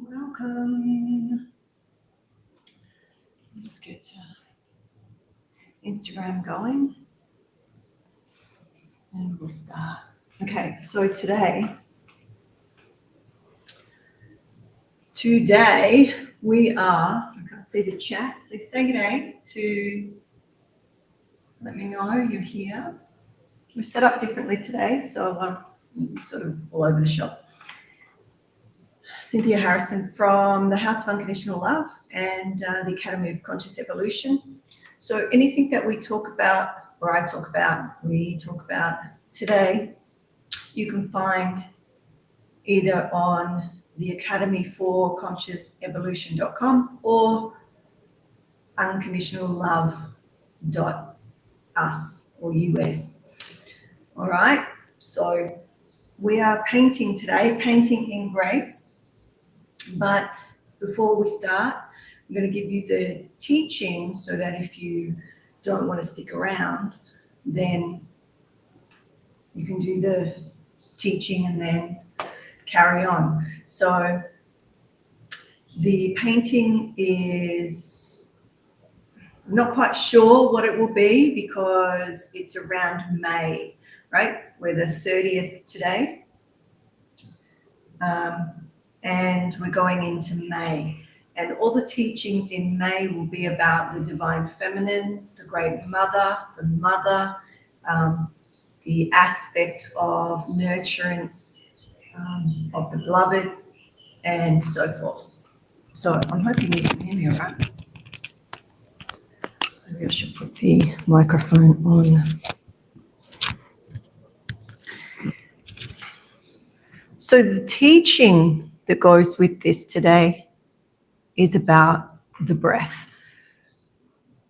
Welcome. Let's get Instagram going and we'll start. Okay, so today we are, I can't see the chat, so say good day to let me know you're here. We're set up differently today, so sort of all over the shop. Cynthia Harrison from the House of Unconditional Love and the Academy of Conscious Evolution. So anything that we talk about, or we talk about today, you can find either on the Academy for Conscious Evolution.com or unconditionallove.us or US. All right, so we are painting today, painting in grace. But before we start, I'm going to give you the teaching so that if you don't want to stick around, then you can do the teaching and then carry on. So the painting is, I'm not quite sure what it will be because it's around May, right? We're the 30th today. And we're going into May. And all the teachings in May will be about the divine feminine, the great mother, the aspect of nurturance of the beloved, and so forth. So I'm hoping you can hear me all right. Maybe I should put the microphone on. So the teaching that goes with this today is about the breath.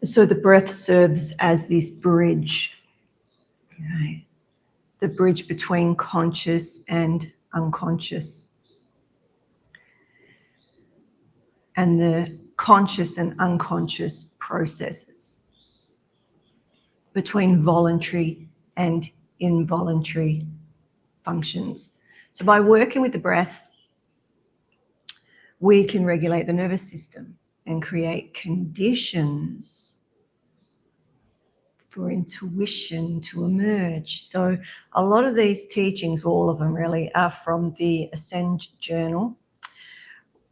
So the breath serves as this bridge, okay? The bridge between conscious and unconscious. And the conscious and unconscious processes between voluntary and involuntary functions. So by working with the breath, we can regulate the nervous system and create conditions for intuition to emerge. So a lot of these teachings, all of them really, are from the Ascend journal.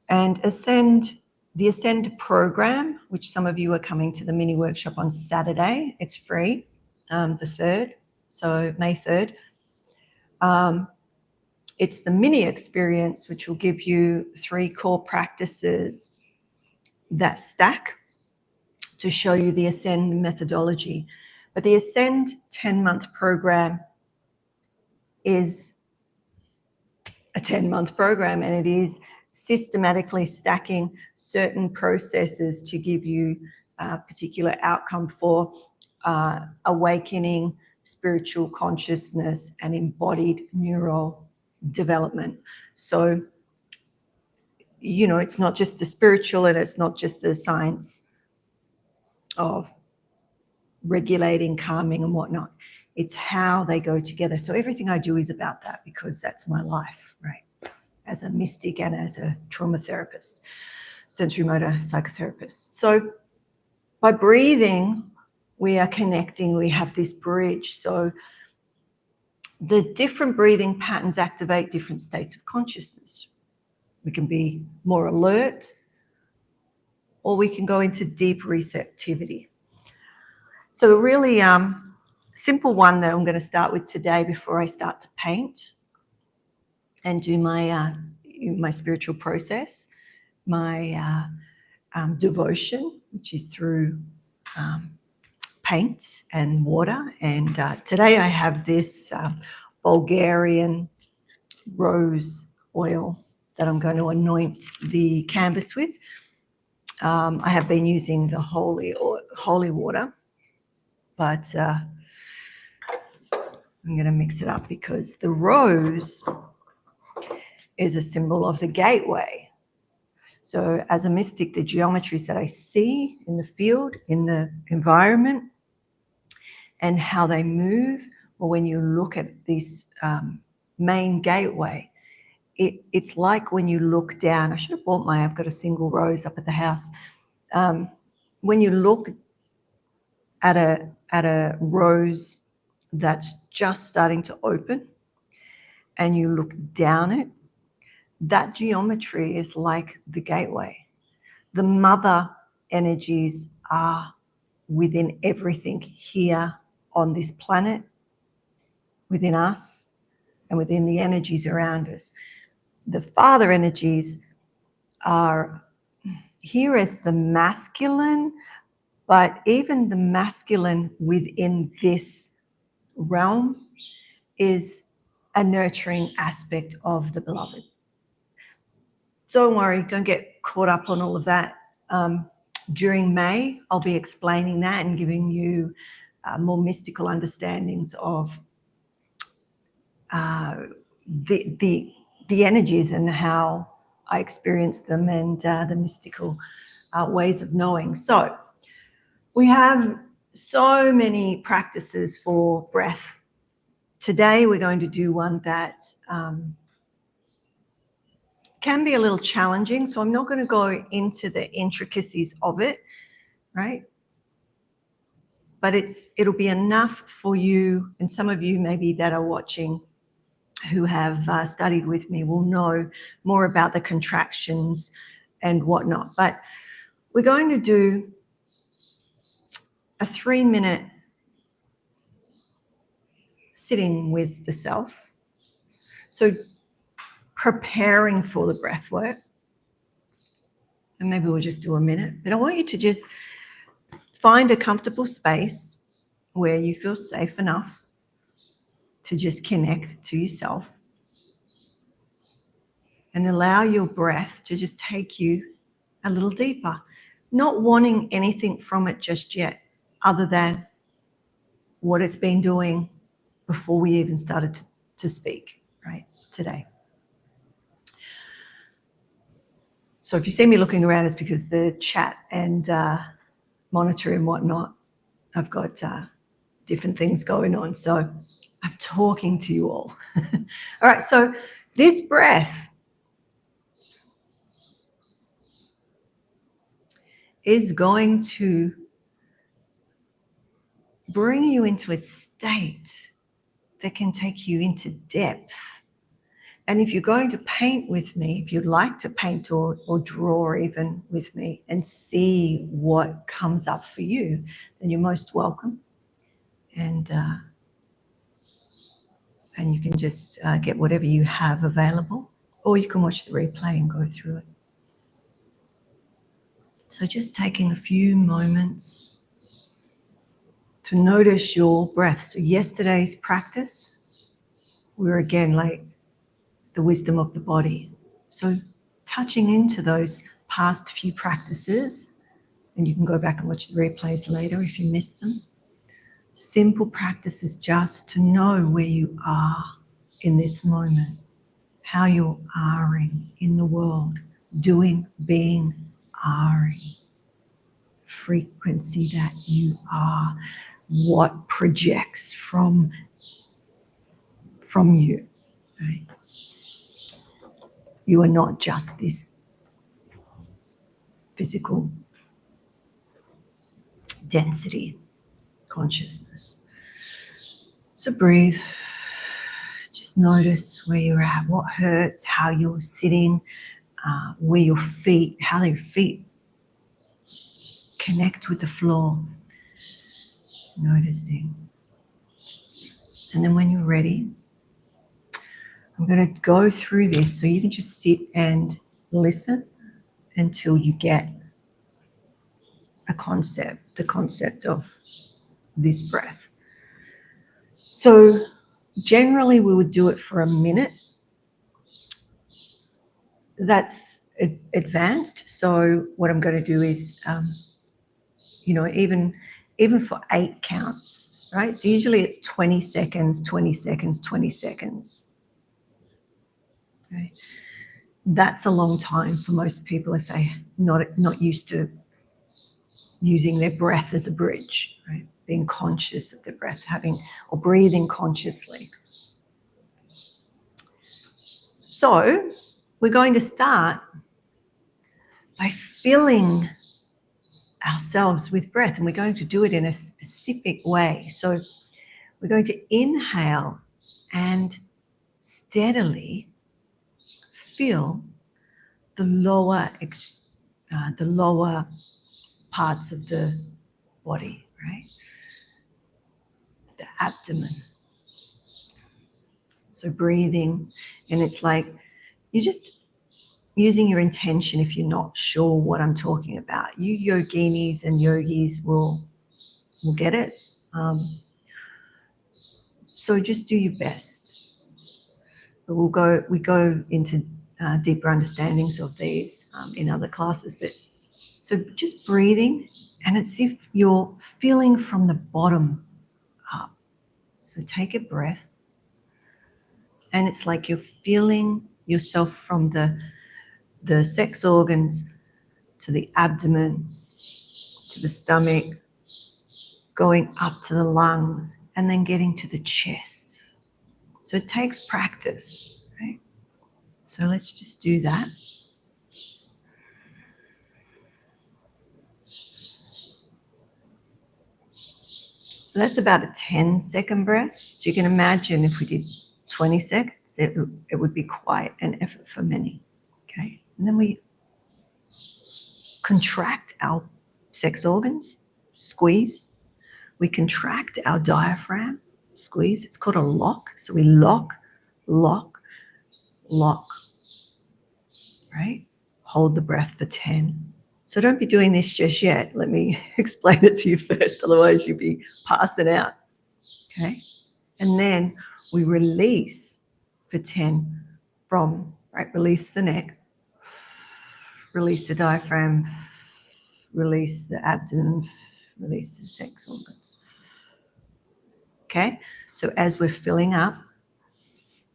And the Ascend program, which some of you are coming to the mini workshop on Saturday, it's free, the 3rd, so May 3rd. It's the mini experience, which will give you 3 core practices that stack to show you the Ascend methodology. But the Ascend 10-month program is a 10-month program, and it is systematically stacking certain processes to give you a particular outcome for awakening spiritual consciousness and embodied neural development. So, you know, it's not just the spiritual and it's not just the science of regulating, calming and whatnot. It's how they go together. So everything I do is about that because that's my life, right? As a mystic and as a trauma therapist, sensory motor psychotherapist. So by breathing, we are connecting, we have this bridge. So the different breathing patterns activate different states of consciousness. We can be more alert, or we can go into deep receptivity. So a really simple one that I'm going to start with today before I start to paint and do my spiritual process, my devotion, which is through paint and water. And today I have this Bulgarian rose oil that I'm going to anoint the canvas with. I have been using the holy water, but I'm going to mix it up because the rose is a symbol of the gateway. So as a mystic, the geometries that I see in the field, in the environment, and how they move, or when you look at this main gateway, it's like when you look down. I should have bought I've got a single rose up at the house. When you look at a rose that's just starting to open and you look down it, that geometry is like the gateway. The mother energies are within everything here on this planet, within us, and within the energies around us. The father energies are here as the masculine, but even the masculine within this realm is a nurturing aspect of the beloved. Don't worry, don't get caught up on all of that. During May, I'll be explaining that and giving you more mystical understandings of the energies and how I experience them, and the mystical ways of knowing. So we have so many practices for breath. Today we're going to do one that can be a little challenging, so I'm not going to go into the intricacies of it, right? But it'll be enough for you, and some of you maybe that are watching who have studied with me will know more about the contractions and whatnot. But we're going to do a 3-minute sitting with the self. So preparing for the breath work. And maybe we'll just do a minute. But I want you to just find a comfortable space where you feel safe enough to just connect to yourself and allow your breath to just take you a little deeper, not wanting anything from it just yet, other than what it's been doing before we even started to speak, right, today. So if you see me looking around, it's because the chat and monitor and whatnot, I've got different things going on. So I'm talking to you all. All right, so this breath is going to bring you into a state that can take you into depth. And if you're going to paint with me, if you'd like to paint or draw even with me and see what comes up for you, then you're most welcome. And you can just get whatever you have available, or you can watch the replay and go through it. So just taking a few moments to notice your breath. So yesterday's practice, we were again like the wisdom of the body. So touching into those past few practices, and you can go back and watch the replays later if you missed them. Simple practices just to know where you are in this moment, how you're are-ing in the world, doing, being, are-ing. Frequency that you are, what projects from you, right? You are not just this physical density consciousness. So breathe. Just notice where you're at, what hurts, how you're sitting, where your feet, how your feet connect with the floor. Noticing. And then when you're ready, I'm going to go through this so you can just sit and listen until you get a concept, the concept of this breath. So generally we would do it for a minute. That's advanced. So what I'm going to do is, even for 8 counts, right? So usually it's 20 seconds, 20 seconds, 20 seconds. Okay. That's a long time for most people if they're not used to using their breath as a bridge, right? Being conscious of their breath, having or breathing consciously. So we're going to start by filling ourselves with breath, and we're going to do it in a specific way. So we're going to inhale and steadily feel the lower parts of the body, right? The abdomen. So breathing, and it's like you're just using your intention if you're not sure what I'm talking about. You yoginis and yogis will get it. So just do your best. But we go into deeper understandings of these in other classes. But so just breathing, and it's if you're feeling from the bottom up. So take a breath, and it's like you're feeling yourself from the sex organs to the abdomen, to the stomach, going up to the lungs, and then getting to the chest. So it takes practice, right? So let's just do that. So that's about a 10-second breath. So you can imagine if we did 20 seconds, it would be quite an effort for many. Okay. And then we contract our sex organs, squeeze. We contract our diaphragm, squeeze. It's called a lock. So we lock, lock, lock, right? Hold the breath for 10. So don't be doing this just yet. Let me explain it to you first, otherwise you'll be passing out. Okay? And then we release for 10 from, right? Release the neck, release the diaphragm, release the abdomen, release the sex organs. Okay? So as we're filling up,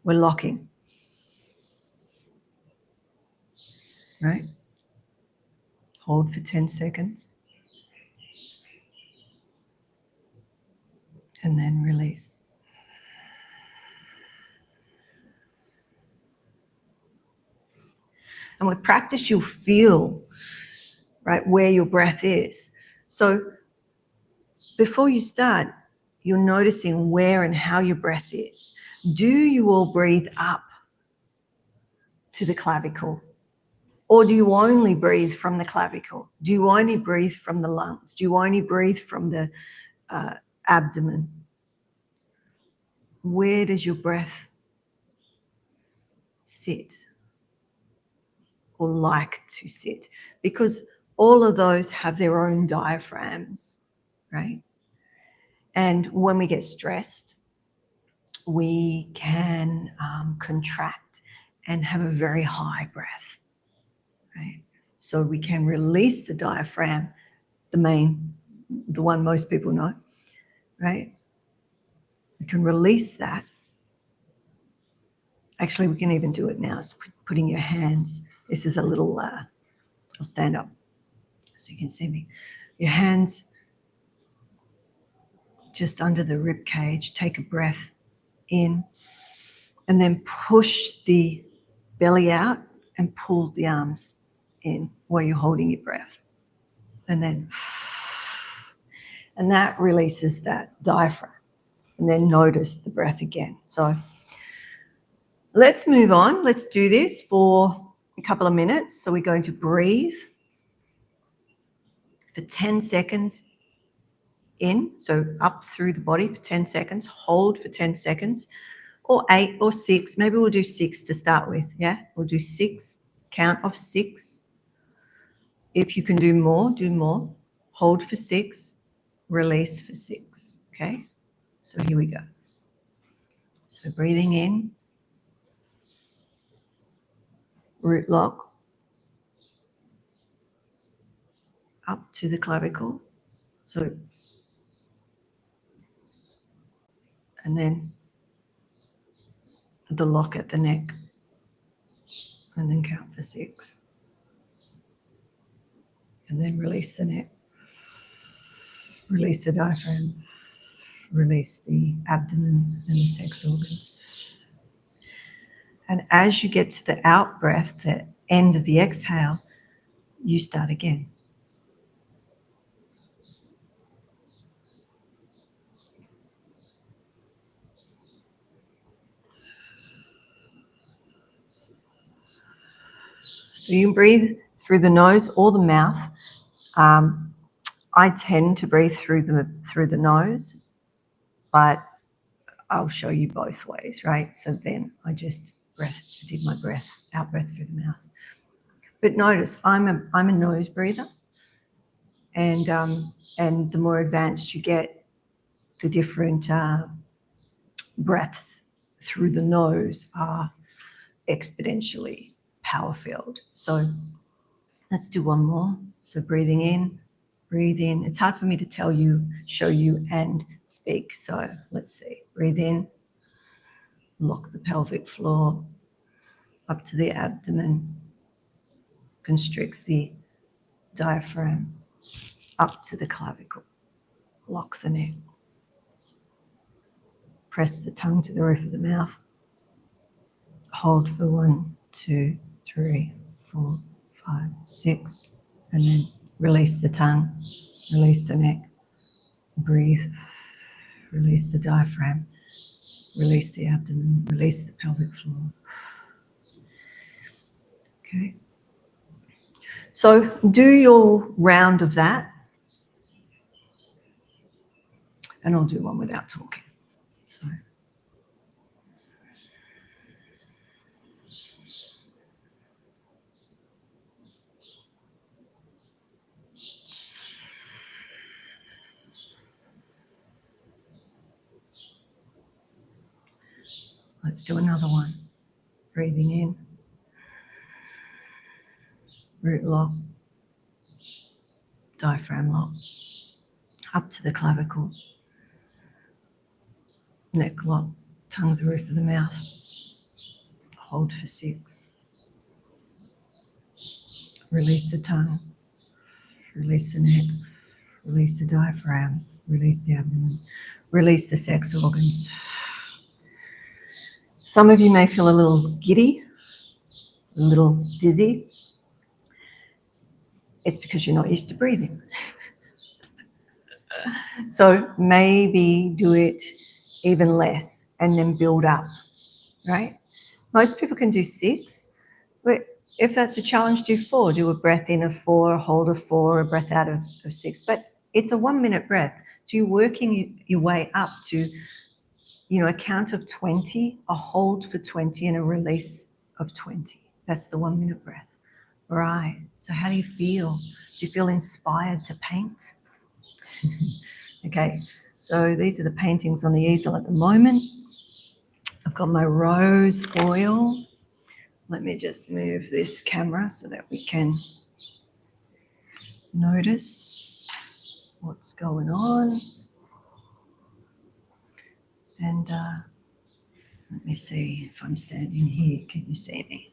we're locking. Right? Hold for 10 seconds. And then release. And with practice, you'll feel, right, where your breath is. So before you start, you're noticing where and how your breath is. Do you all breathe up to the clavicle? Or do you only breathe from the clavicle? Do you only breathe from the lungs? Do you only breathe from the abdomen? Where does your breath sit or like to sit? Because all of those have their own diaphragms, right? And when we get stressed, we can contract and have a very high breath, right? So we can release the diaphragm, the one most people know, right? We can release that. Actually, we can even do it now. So putting your hands, this is a little, I'll stand up so you can see me. Your hands just under the rib cage. Take a breath in and then push the belly out and pull the arms in while you're holding your breath. And that releases that diaphragm. And then notice the breath again. So let's move on. Let's do this for a couple of minutes. So we're going to breathe for 10 seconds in, so up through the body for 10 seconds, hold for 10 seconds, or 8 or 6. Maybe we'll do 6 to start with, yeah? We'll do 6, count of 6. If you can do more, do more. Hold for 6, release for 6, okay? So here we go. So breathing in, root lock, up to the clavicle. So, and then the lock at the neck. and then count for 6. And then release the neck. Release the diaphragm. Release the abdomen and the sex organs. And as you get to the out breath, the end of the exhale, you start again. So you breathe through the nose or the mouth. I tend to breathe through the nose, but I'll show you both ways, right? So then I just did my breath, out breath through the mouth. But notice I'm a nose breather, and the more advanced you get, the different breaths through the nose are exponentially power filled. So let's do one more. So breathing in, breathe in. It's hard for me to tell you, show you, and speak. So let's see. Breathe in, lock the pelvic floor up to the abdomen, constrict the diaphragm up to the clavicle, lock the neck, press the tongue to the roof of the mouth, hold for 1, 2, 3, 4, 5, 6, and then release the tongue, release the neck, breathe, release the diaphragm, release the abdomen, release the pelvic floor. Okay. So do your round of that, and I'll do one without talking. So. Let's do another one. Breathing in, root lock, diaphragm lock, up to the clavicle, neck lock, tongue to the roof of the mouth, hold for 6. Release the tongue, release the neck, release the diaphragm, release the abdomen, release the sex organs. Some of you may feel a little giddy, a little dizzy. It's because you're not used to breathing. So maybe do it even less and then build up, right? Most people can do 6, but if that's a challenge, do 4. Do a breath in of 4, hold of 4, a breath out of 6. But it's a 1-minute breath. So you're working your way up to, a count of 20, a hold for 20, and a release of 20. That's the 1-minute breath. All right. So how do you feel? Do you feel inspired to paint? Okay. So these are the paintings on the easel at the moment. I've got my rose oil. Let me just move this camera so that we can notice what's going on. And let me see if I'm standing here. Can you see me?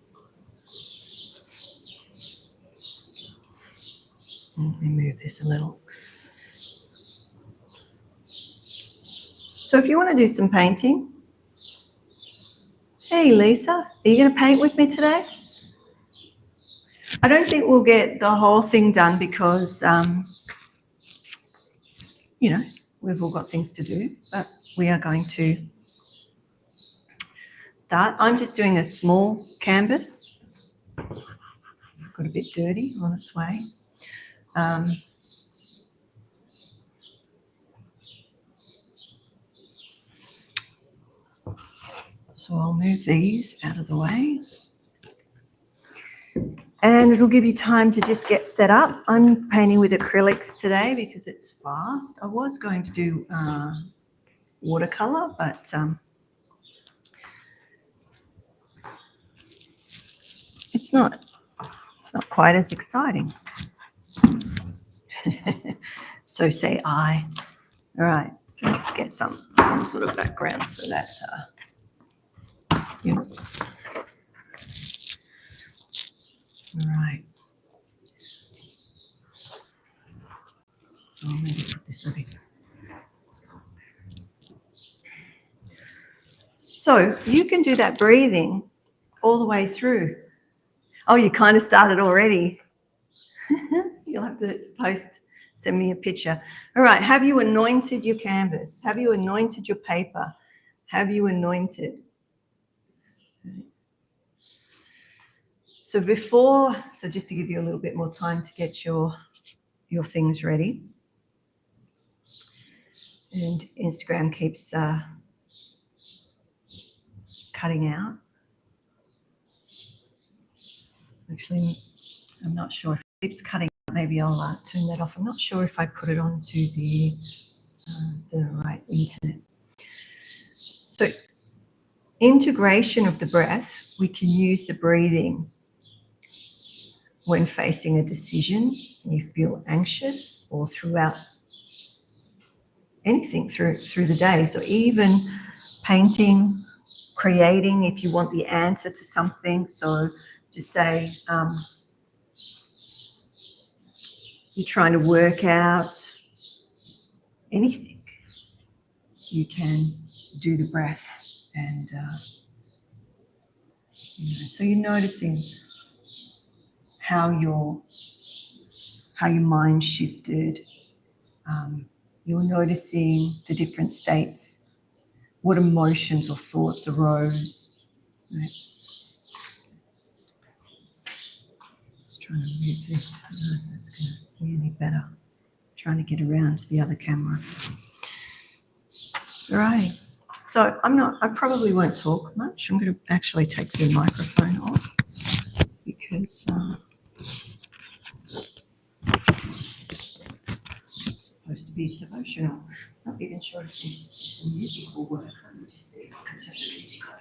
Let me move this a little. So if you want to do some painting, hey Lisa, are you going to paint with me today? I don't think we'll get the whole thing done because, we've all got things to do, but we are going to start. I'm just doing a small canvas. Got a bit dirty on its way. So I'll move these out of the way. And it'll give you time to just get set up. I'm painting with acrylics today because it's fast. I was going to do watercolor, but it's not quite as exciting. So say I. All right, let's get some sort of background so that All right. Oh, maybe put this over here. So you can do that breathing all the way through. Oh, you kind of started already. You'll have to send me a picture. All right, have you anointed your canvas? Have you anointed your paper? Have you anointed? So just to give you a little bit more time to get your things ready. And Instagram keeps cutting out. Actually, I'm not sure if it keeps cutting out. Maybe I'll turn that off. I'm not sure if I put it onto the right internet. So integration of the breath, we can use the breathing when facing a decision and you feel anxious, or throughout anything through the day. So even painting, creating, if you want the answer to something. So just say you're trying to work out anything, you can do the breath. And so you're noticing how your mind shifted. You're noticing the different states, what emotions or thoughts arose. Right? Just trying to move this. I don't know if that's going to be any better. Trying to get around to the other camera. All right. So I probably won't talk much. I'm going to actually take the microphone off because it's supposed to be devotional. Not even sure if this music will work. Let me just see if I can turn the music on.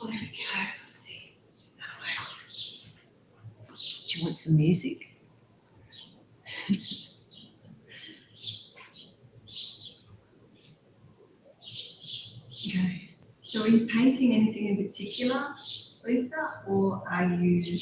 Oh, there we go. Let's see. Do you want some music? Okay. So are you painting anything in particular, Lisa, or are you?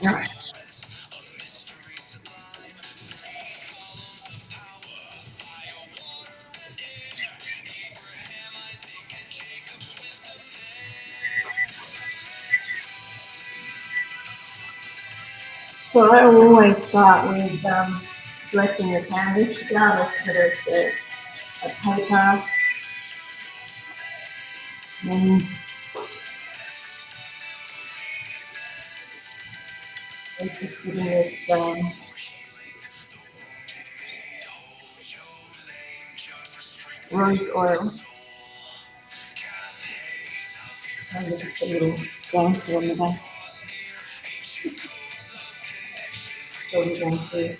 All right. So I always start with dressing the canvas, regardless whether it's a paper, and just giving it rose oil. And just a little dancer on the back. So we're going through.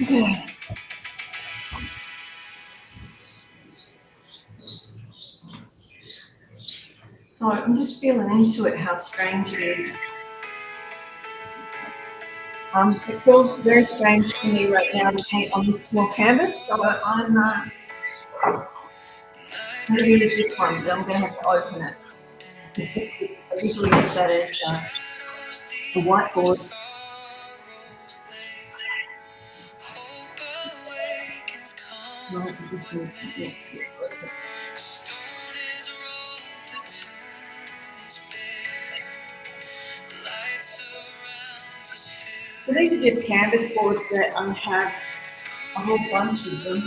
Okay. So I'm just feeling into it, how strange it is. It feels very strange to me right now to paint on this small canvas, so I'm going to use this one, but I'm going to have to open it. I usually use that as the whiteboard. So these are just canvas boards that I have a whole bunch of them.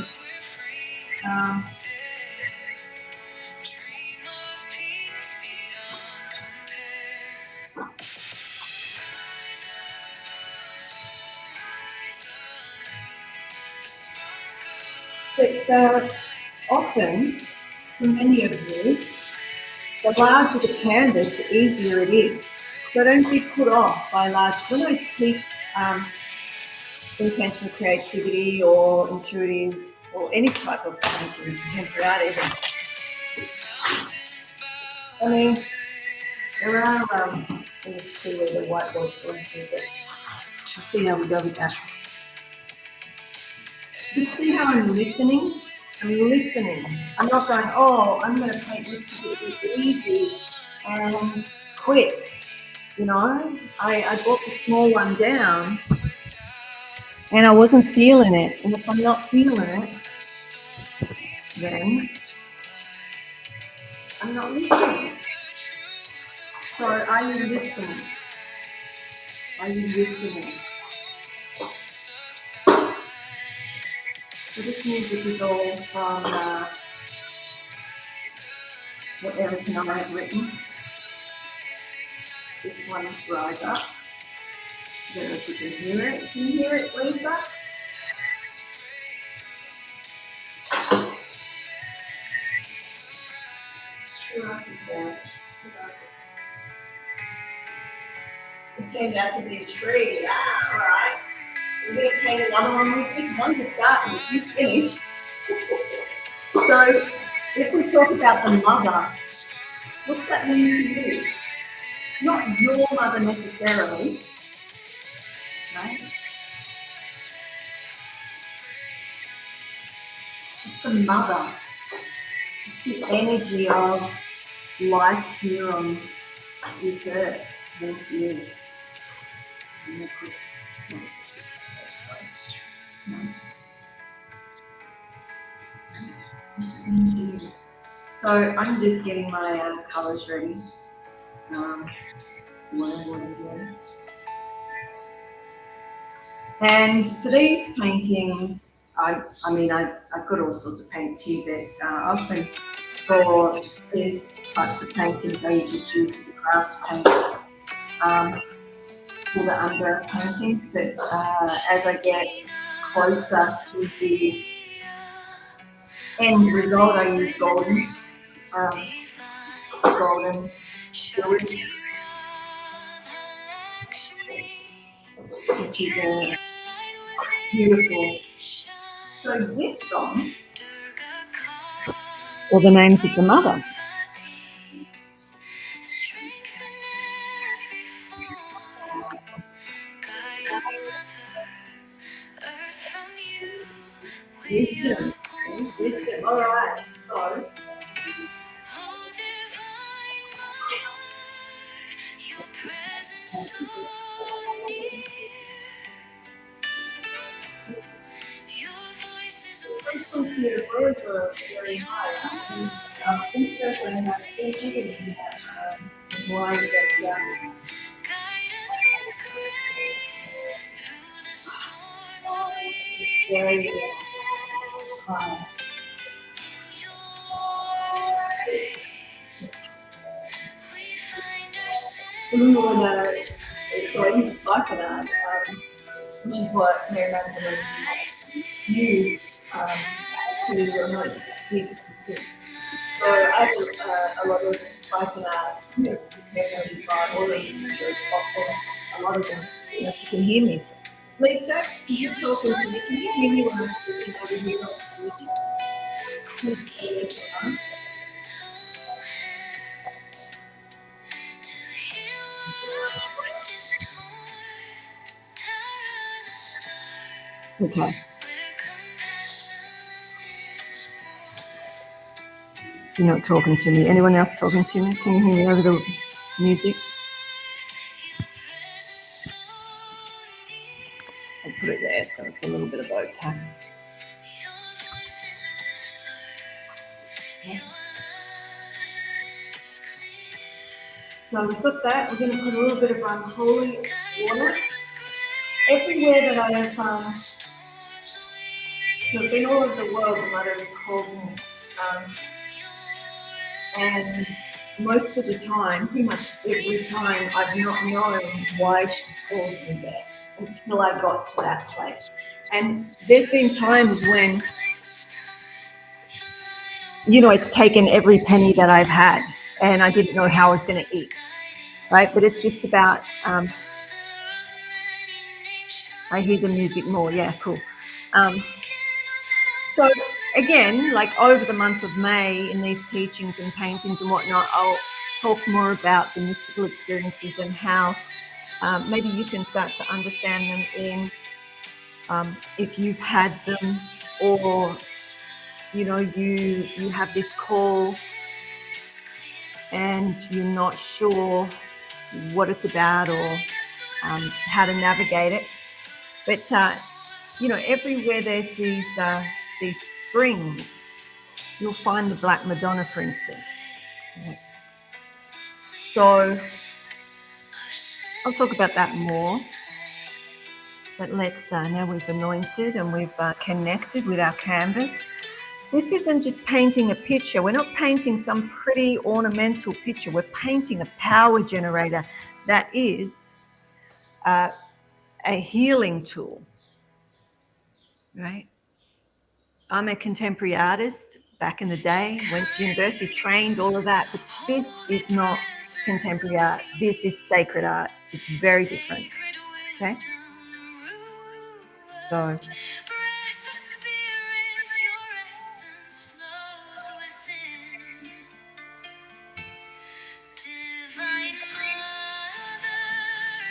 But often, for many of you, the larger the canvas, the easier it is. So don't be put off by large. When I speak intentional creativity or intuitive or any type of painting, contemporary art even, I mean, there are, let me see where the whiteboard's going to, but we'll see how we go with that. Just see how I'm listening? I'm listening. I'm not going, oh, I'm going to paint this because it's easy and quick. You know, I brought the small one down and I wasn't feeling it. And if I'm not feeling it, then I'm not listening. So are you listening? Are you listening? So this music is all from what Eric and I have written. This one is Rise Up. I don't know if you can hear it. Can you hear it, Lisa? It turned out to be a tree. Ah, all right. We're going to paint another one with this one to start with. You finished. So, if we talk about the mother, what's that mean to you? Not your mother necessarily, right? It's the mother. It's the energy of life here on this earth meant to you. So I'm just getting my colours ready. And for these paintings, I've got all sorts of paints here, but often for these types of paintings, I usually choose the craft paint for the under paintings. But as I get closer to the end result, I use golden fluid, which is beautiful. So this song, or the names of the mother. Wisdom. All right. So Frequency of words are very high. And instead when I have energy and why that very high. We want to, so I use cyclone, which is what Mary Magdalene used to anoint Jesus. So I have a lot of cyclone, you try all of a lot of them. You know, if you can hear me. Lisa, you're talking to me. Can you hear me when I'm speaking over here? Okay. You're not talking to me. Anyone else talking to me? Can you hear me over the music? I'll put it there so it's a little bit of both. Huh? So we've got that. We're going to put a little bit of holy water. Everywhere that I have so been all over the world, the mother has called me. And most of the time, pretty much every time, I've not known why she called me there until I got to that place. And there's been times when, you know, it's taken every penny that I've had and I didn't know how I was going to eat, right? But it's just about, I hear the music more. Yeah, cool. So again, like over the month of May in these teachings and paintings and whatnot, I'll talk more about the mystical experiences and how maybe you can start to understand them in if you've had them, or you know, you have this call and you're not sure what it's about or how to navigate it. But you know, everywhere there's these springs, you'll find the Black Madonna, for instance. So I'll talk about that more. But let's, now we've anointed and we've connected with our canvas. This isn't just painting a picture. We're not painting some pretty ornamental picture. We're painting a power generator that is a healing tool, right? I'm a contemporary artist. Back in the day, went to university, trained, all of that. But this is not contemporary art. This is sacred art. It's very different, okay? So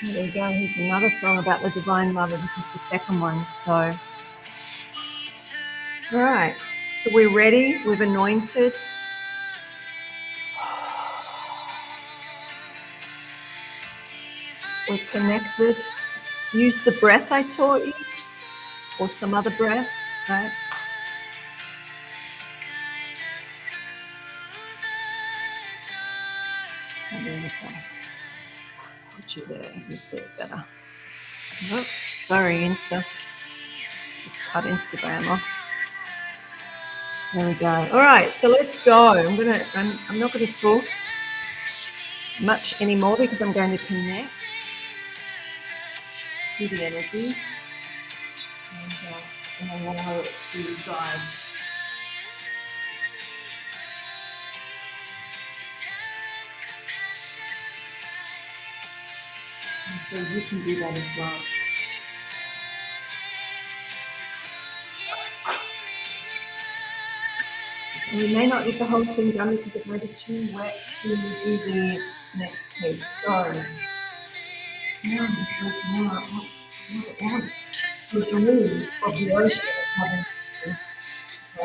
there you go. Here's another song about the Divine Mother. This is the second one. So, all right. So we're ready. We've anointed. We're connected. Use the breath I taught you, or some other breath, right? Put you there. You see it better. Oh, sorry, Insta. Let's cut Instagram off. There we go. All right, so let's go. I'm not going to talk much anymore because I'm going to connect to the energy and allow it to guide. And so you can do that as well. And we may not get the whole thing done because it may be too wet to do the next piece. So, now I'm just looking out what it wants to remove of the ocean having to just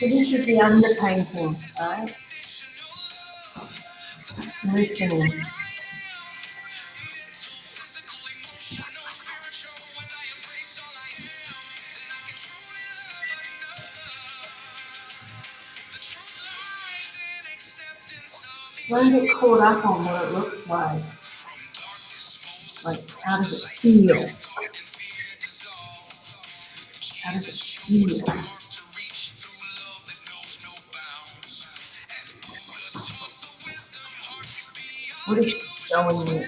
So this is the underpainting, right? Listening. Don't get caught up on what it looks like. Like, how does it feel? How does it feel? What is she showing you?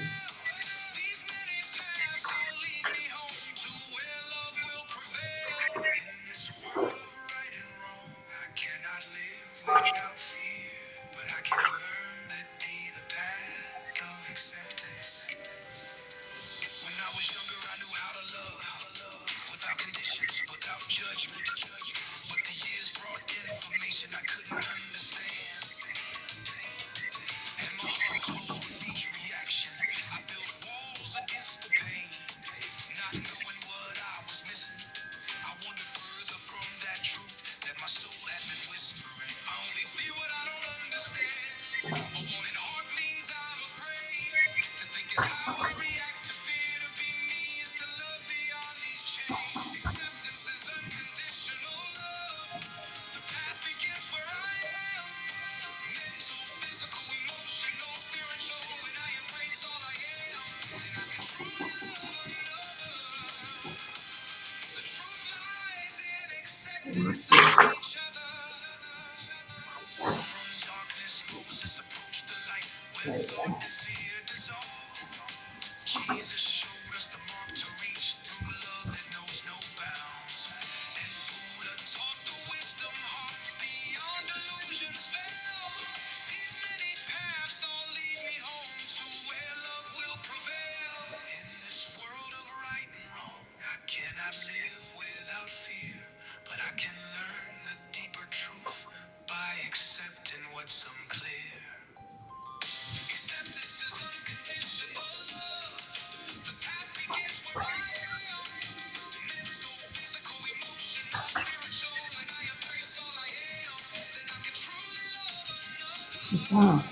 Oh,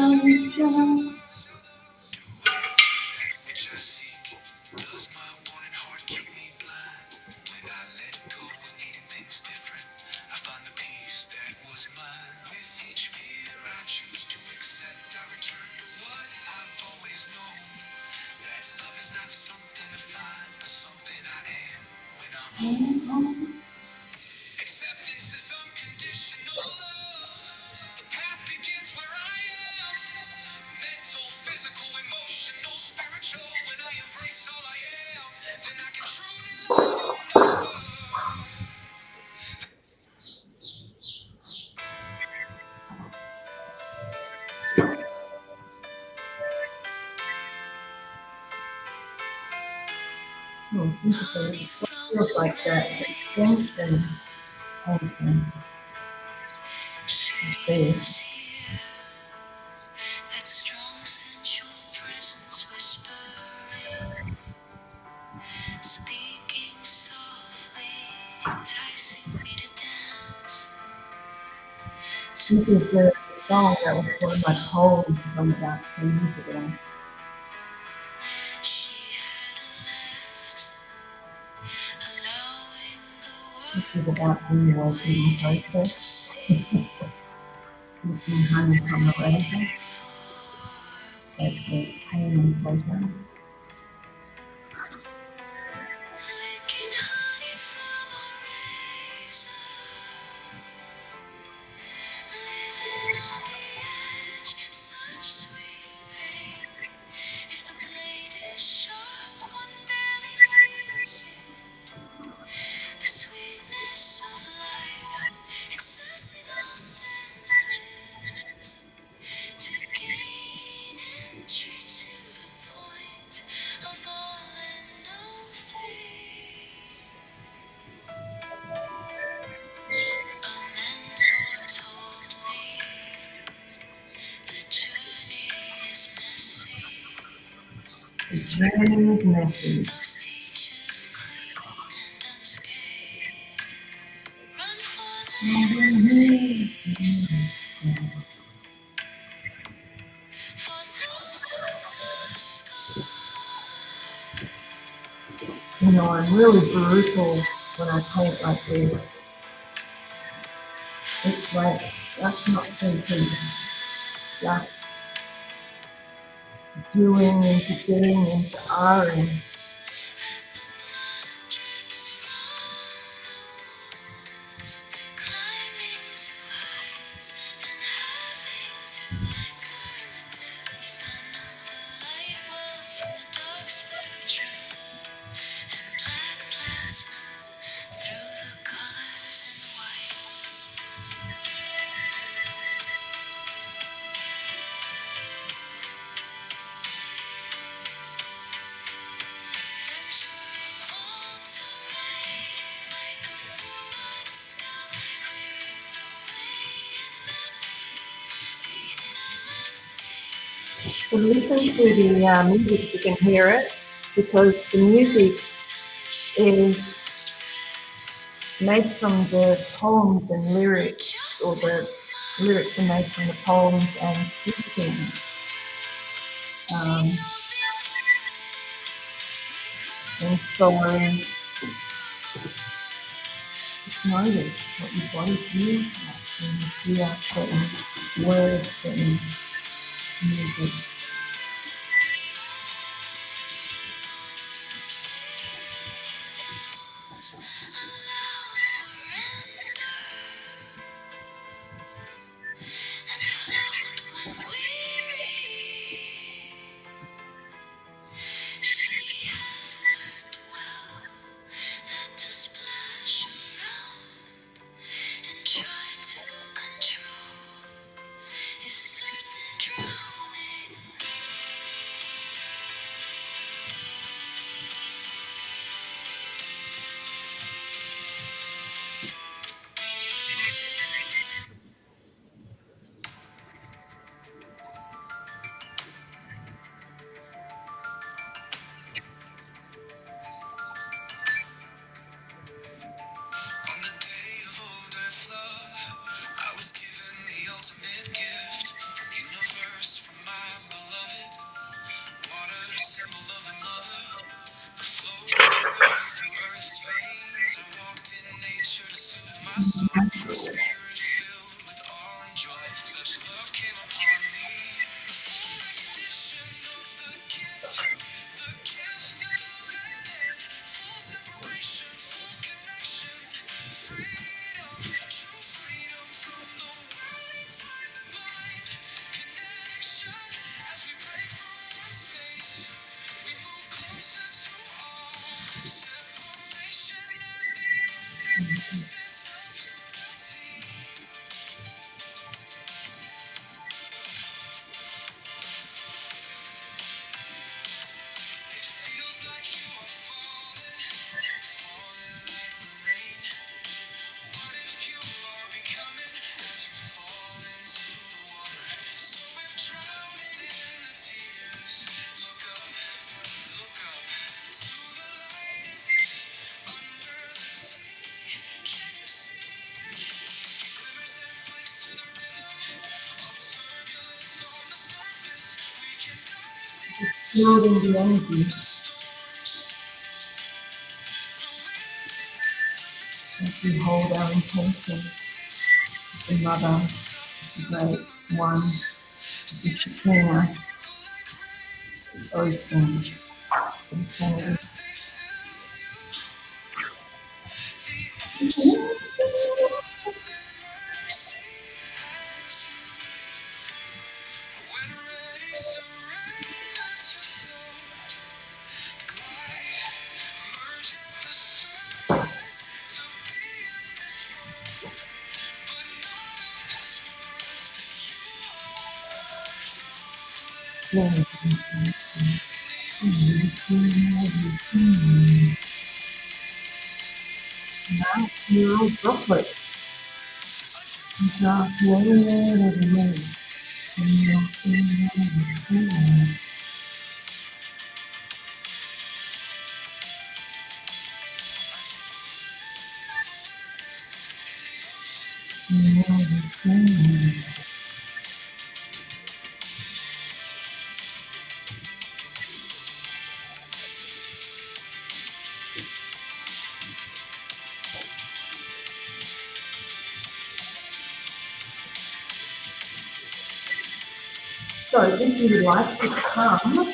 there we go. It feels like that extension open. This. This is the song that was one of my poems from about 10 years ago. This is about being working process. Looking honey from the resin. That's the PaintIN photo. The journey is messy. You know, I'm really brutal when I paint like this. It's like, that's not thinking, that's doing into being into R-ing. So listen to the music, you can hear it, because the music is made from the poems and lyrics, or the lyrics are made from the poems and teachings. And so just notice what your body feels like when you hear certain words, certain music. Building the energy. As we hold our intention, the mother, the great one, the Shekinah, the ocean, infinity. Now, neural droplets. So if you would like to come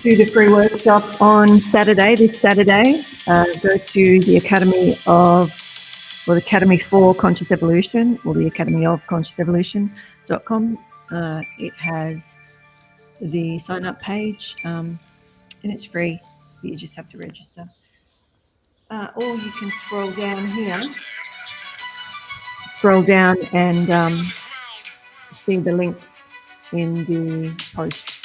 to the free workshop on Saturday, this Saturday, go to the Academy for Conscious Evolution, or the Academy of Conscious Evolution.com. It has the sign up page, and it's free. You just have to register. Or you can scroll down here, and see the links in the post.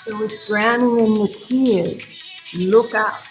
So with drowning in the tears, look up.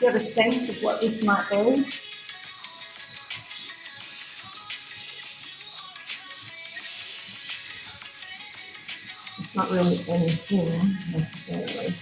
Do you have a sense of what this might be? It's not really anything necessarily.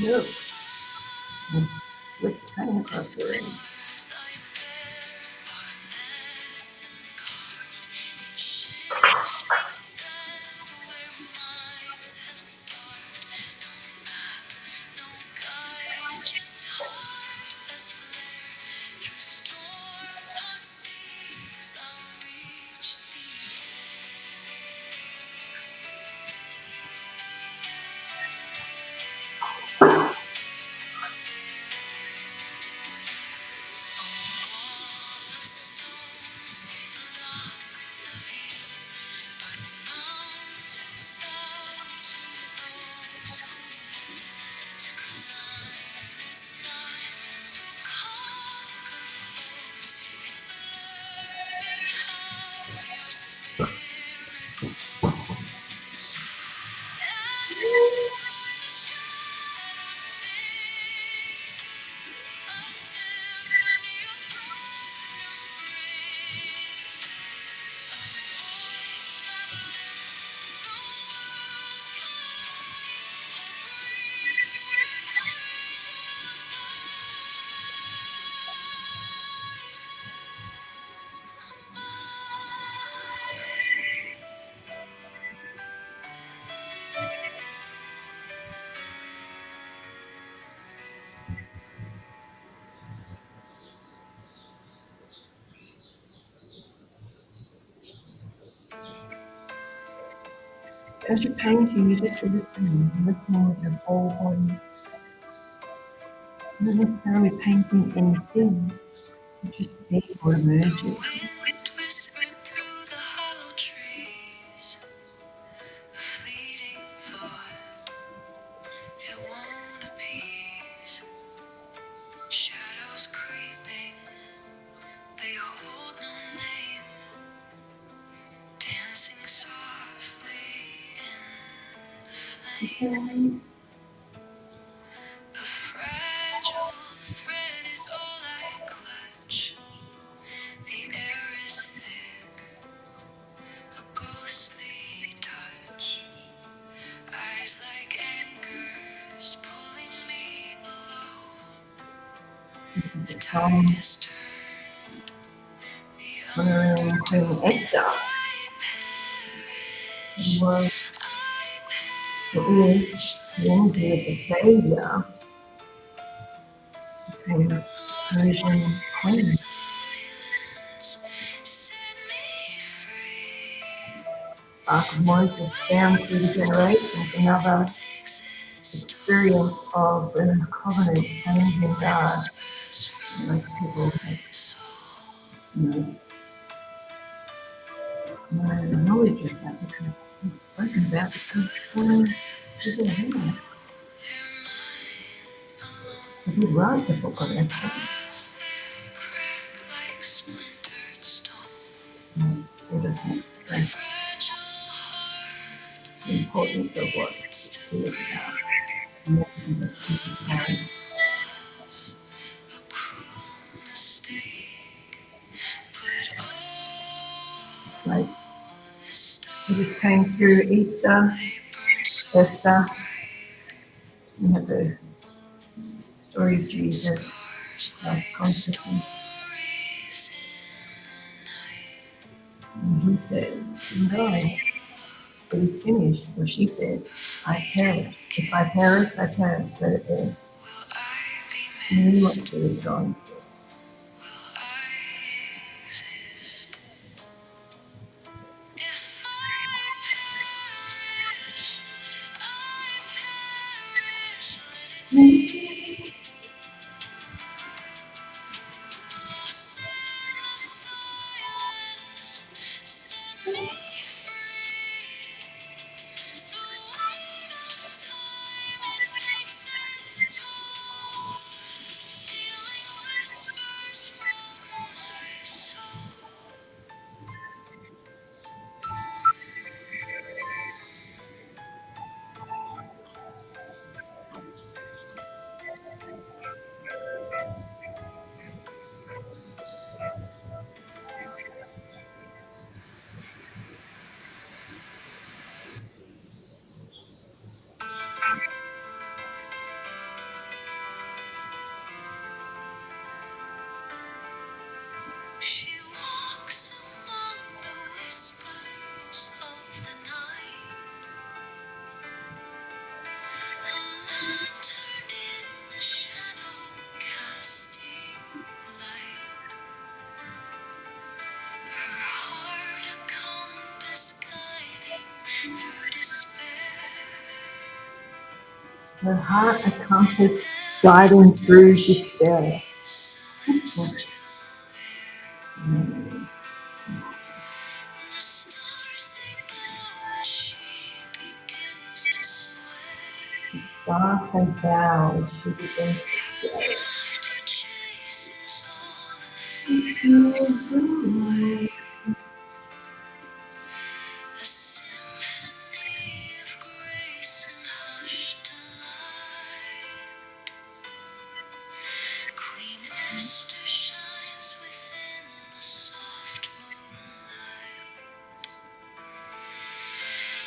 Look, with paint across the room. As you're painting, you're just listening with your whole body. Not necessarily painting anything, you just see what emerges. The wind whispered through the hollow trees, a fleeting thought, it won't appease. Shadows creeping, they hold no name, dancing softly in the flame. A fragile thread is all I clutch. The air is thick, a ghostly touch. Eyes like anchors pulling me below. The tide is turned, the undertow. If I perish, What is the energy of the failure? Kind of Persian queen. Spark of Moses down through the generations, another experience of a covenant changing God. Most people have no knowledge of that because it's not spoken about because people here. If you write the book on everything, it still doesn't express the importance of what it is about. Like, we just came through Easter, Esther, we had the story of Jesus, consciousness. And he says, no, but he's finished. Or she says, I perish. If I perish, I perish. Let it be. You knew what she was going through. She walks among the whispers of the night, a lantern in the shadow casting light, her heart a compass guiding through despair. Her heart a compass guiding through despair. Stars they bow as she begins to sway. A symphony of grace and hushed delight. Queen Esther shines within the soft moonlight.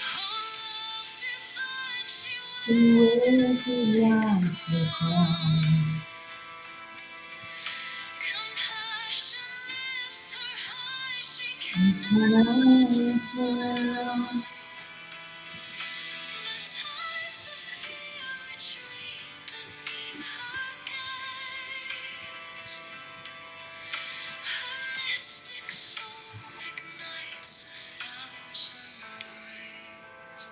Oh, love divine, she wears the crown. Compassion lifts her high, she cannot drown. The tides of fear retreat beneath her gaze. Her mystic soul ignites 1,000 rays.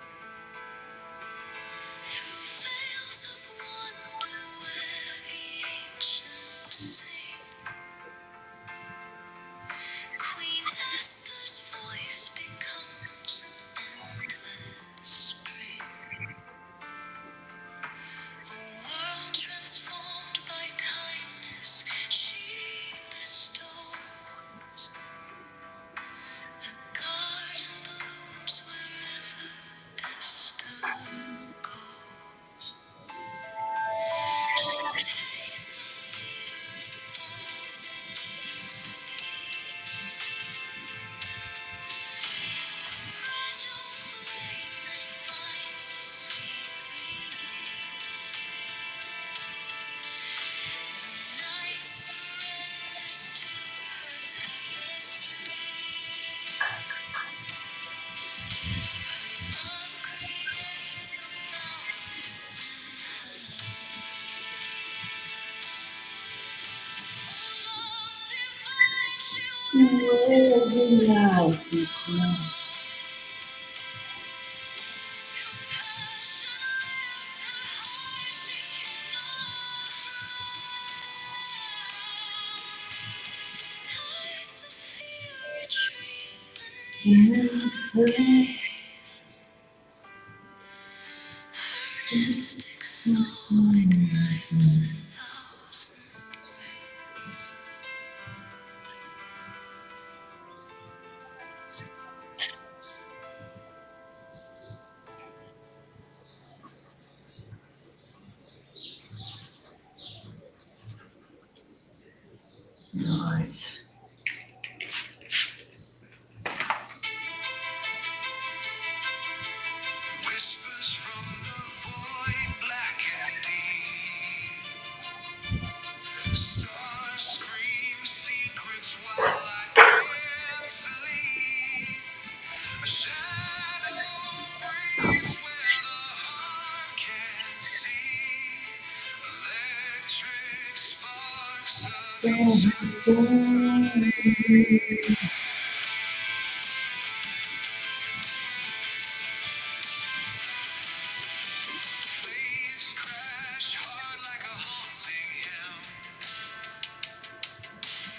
Tides of fear retreat beneath her gaze. Her mystic soul ignites 1,000 rays. Right. Whispers from the void, black and deep. Stars scream secrets while I can't sleep. A shadow breathes where the heart can't see. Electric sparks of eternity. Waves crash hard like a haunting hymn.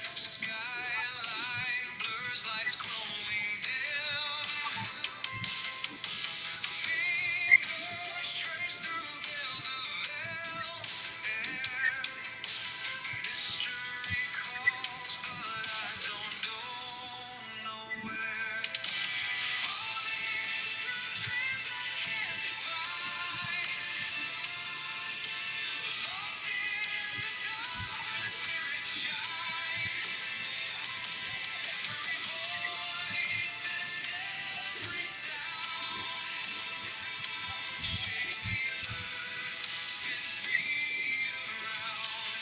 Skyline blurs, lights growing dim. Fingers trace through velvet air. Mystery calls, but I don't know where. Falling through dreams I can't define. Lost in the dark where the spirits shine. Every voice and every sound shakes the earth, spins me around.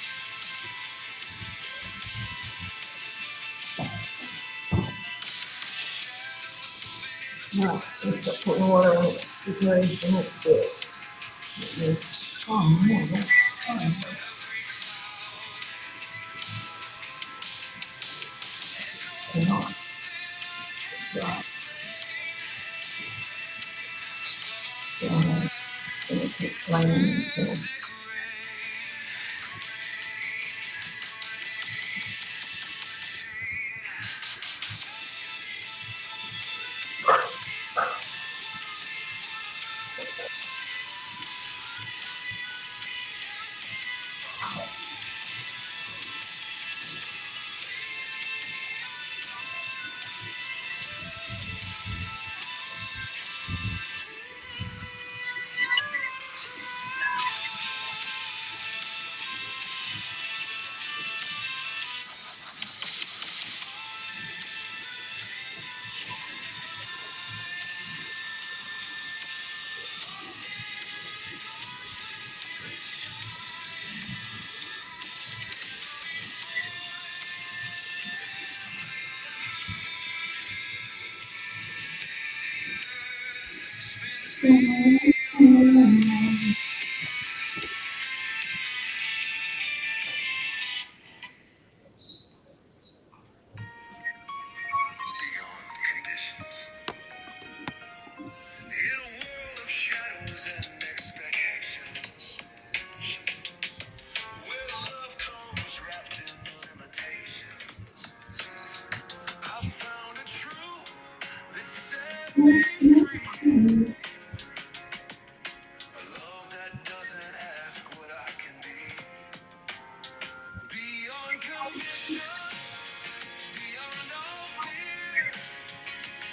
Shadows moving in the Now, twilight, let's put water on it. Situation is good. Oh, yeah, that's fine. every cloud. Cannot. Right. So, I'm going to keep playing until beyond conditions. In a world of shadows and expectations, where love comes wrapped in limitations, I found a truth that set me free. A love that doesn't ask what I can be. Beyond conditions, beyond all fear,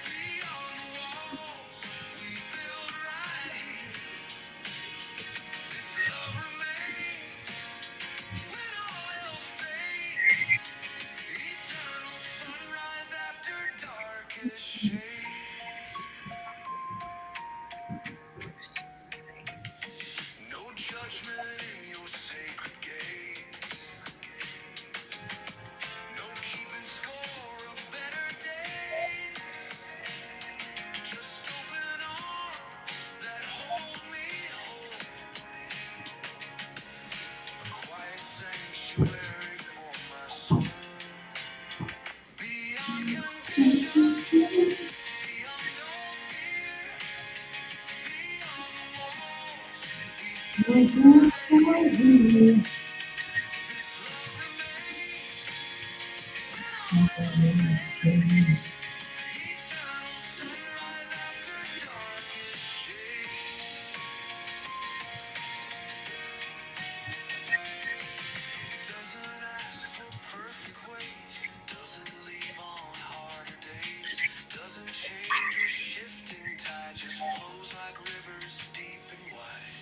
beyond the walls we build right here. This love remains when all else fades. Eternal sunrise after darkest shades. always fades. Eternal sunrise after darkest shades. Doesn't ask for perfect ways. Doesn't leave on harder days. Doesn't change with shifting tide. Just flows like rivers deep and wide.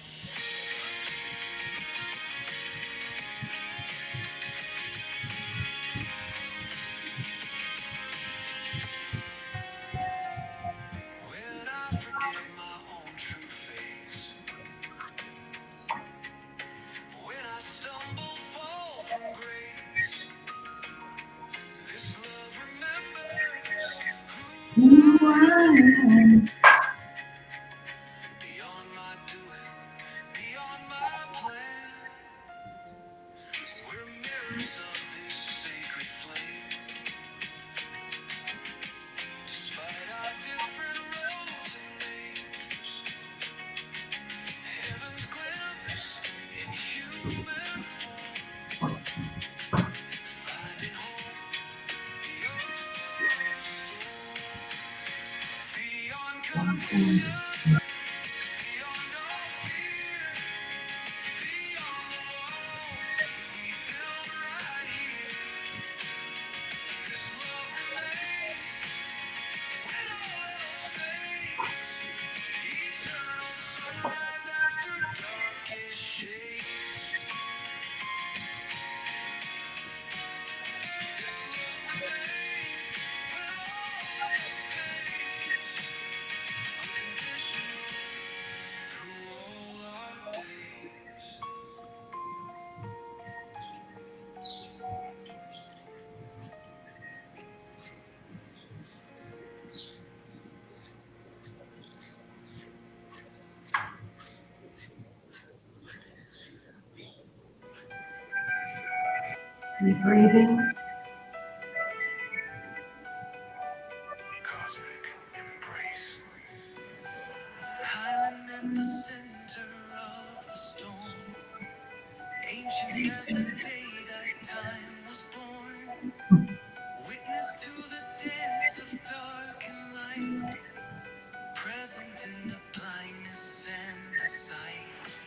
When I forget my own true face. When I stumble, fall from grace. This love remembers who I am. Beyond my doing, beyond my plan. We're mirrors of this sacred flame. Despite our different roads and names, heaven's glimpse in human form. Finding hope beyond the storm. Beyond condition, beyond all fear, beyond the walls we build right here. This love remains when all else fades. Eternal sunrise after darkest shades. This love remains when all else fades. Unconditional through all our days. Keep breathing. Cosmic embrace. Island at the center of the storm. Ancient as the day that time was born. Witness to the dance of dark and light. Present in the blindness and the sight.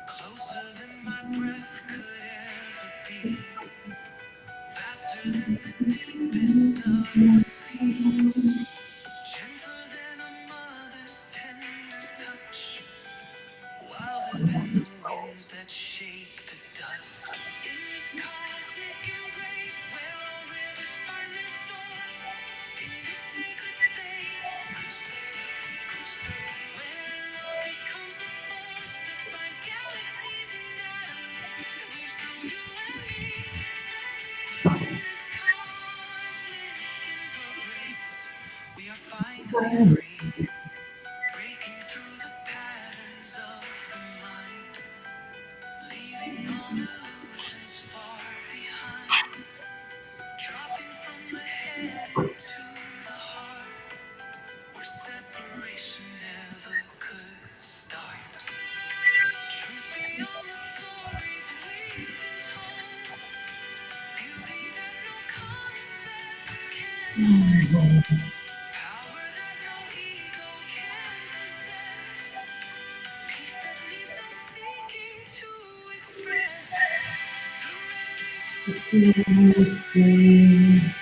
Closer than my breath could ever be. Faster than the deepest of the seas. Gentler than a mother's tender touch. Wilder than the winds that shake the dust. In this cosmic embrace where all rivers find their source. In this sacred space where love becomes the force that binds galaxies and atoms. That weaves through you and me. In this cosmic embrace we are finally free. Breaking through the patterns of the mind, leaving all illusions far behind, dropping from the head into the heart, where separation never could start. Truth beyond the stories we've been told, beauty that no concept can hold, power that no ego can possess. Peace that needs no seeking to express. Surrendering to the mystery.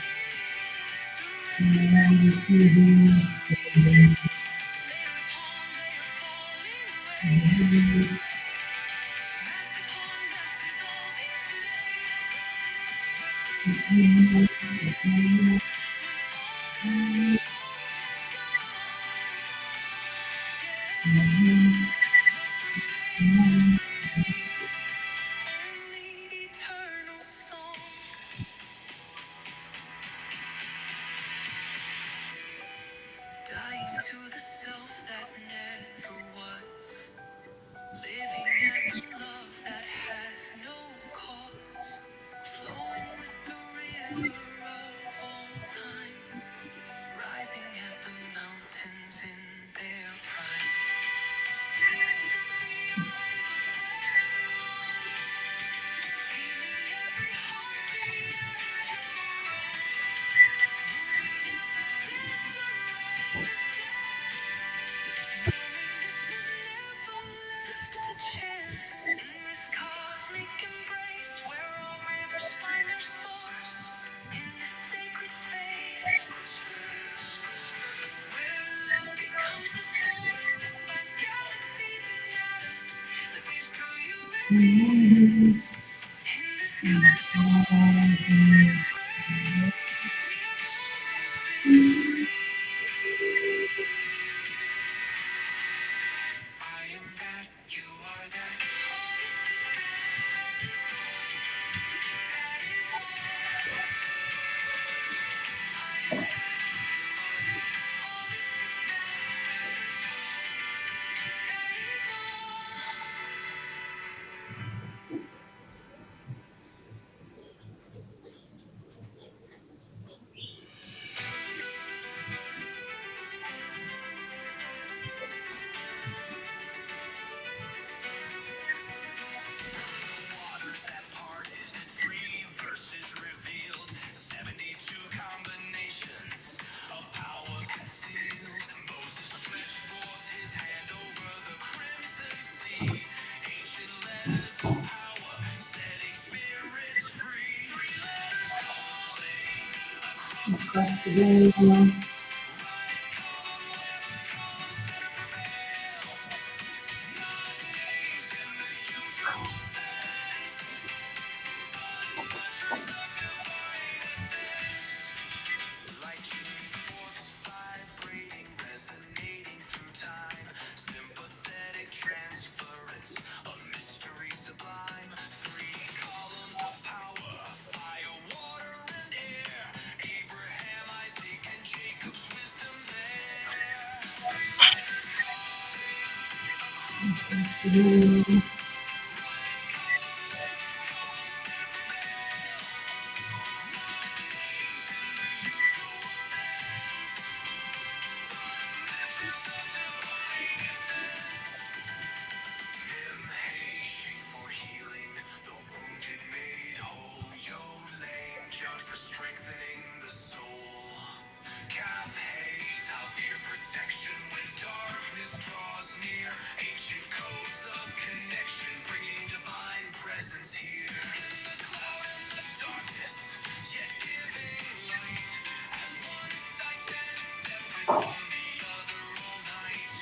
Surrendering to the mystery. Layer upon layer falling away. Mask upon mask dissolving today. Only eternal song. Dying to the self that never was. Living as the love that has no cause. Flowing with the river of all time. Rising Mm-hmm. In the sky, in the grass, we've always been free. I am that, you are that. All this is that is all. That is all. I am that, you are that. All this is that is all. That is all. Waters that parted, 3 verses revealed, 72 combinations of power concealed. Moses stretched forth his hand over the crimson sea. Ancient letters of power, setting spirits free. 3 letters calling across the veil. Right column, left column, center prevail. Not names in the usual sense. Watchers of divine essence, like tuning forks vibrating, resonating through time. Sympathetic transference, a mystery sublime. 3 columns of power, fire, water, and air. Abraham, Isaac, and Jacob's wisdom there. 3 letters calling across the right column, left column, center prevail. Not names in the usual sense, but measures of divine essence. Mim for healing, the wounded made whole. Yod lame, Jud for strengthening the soul. Kaf Hey, Tavir protection when darkness draws near. Ancient codes of connection, bringing divine presence here. In the cloud and the darkness, yet giving light. As one side stands separate from the other all night.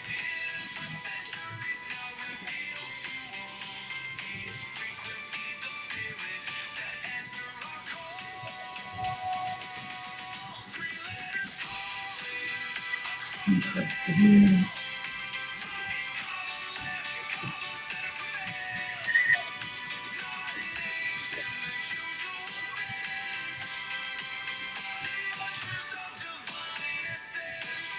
Hidden for centuries, now revealed to all. These frequencies of spirit that answer our call. 3 letters calling across the veil. Right column, left column, center prevail. Not names in the usual sense, but watchers of divine essence.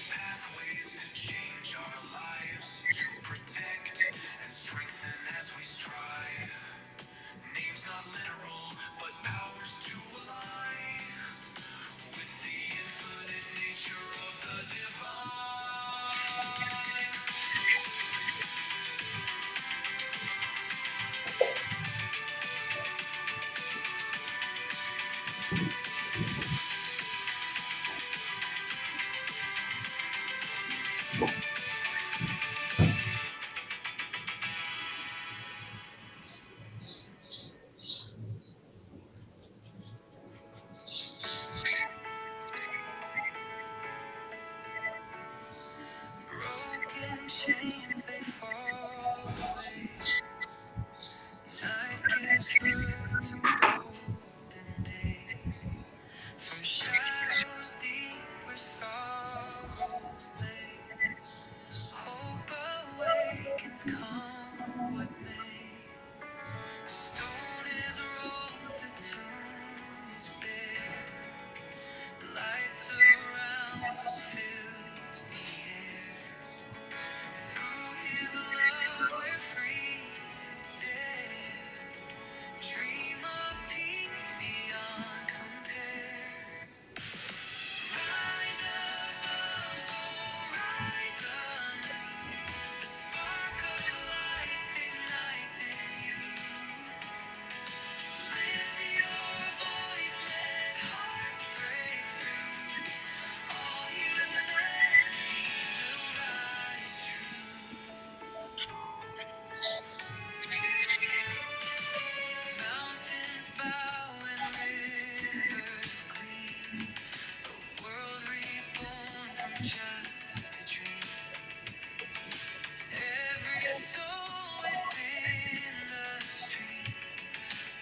Pathways to change our lives, to protect and strengthen as we strive. Names not literal, but powers to align with the infinite nature of the divine. Broken chains they fall away. Night gives birth to golden day. From shadows deep where sorrows lay, hope awakens, come what may. Stone is rolled, the tomb is bare. Light surrounds us, fills the air. Through his just a dream. Every soul within the stream,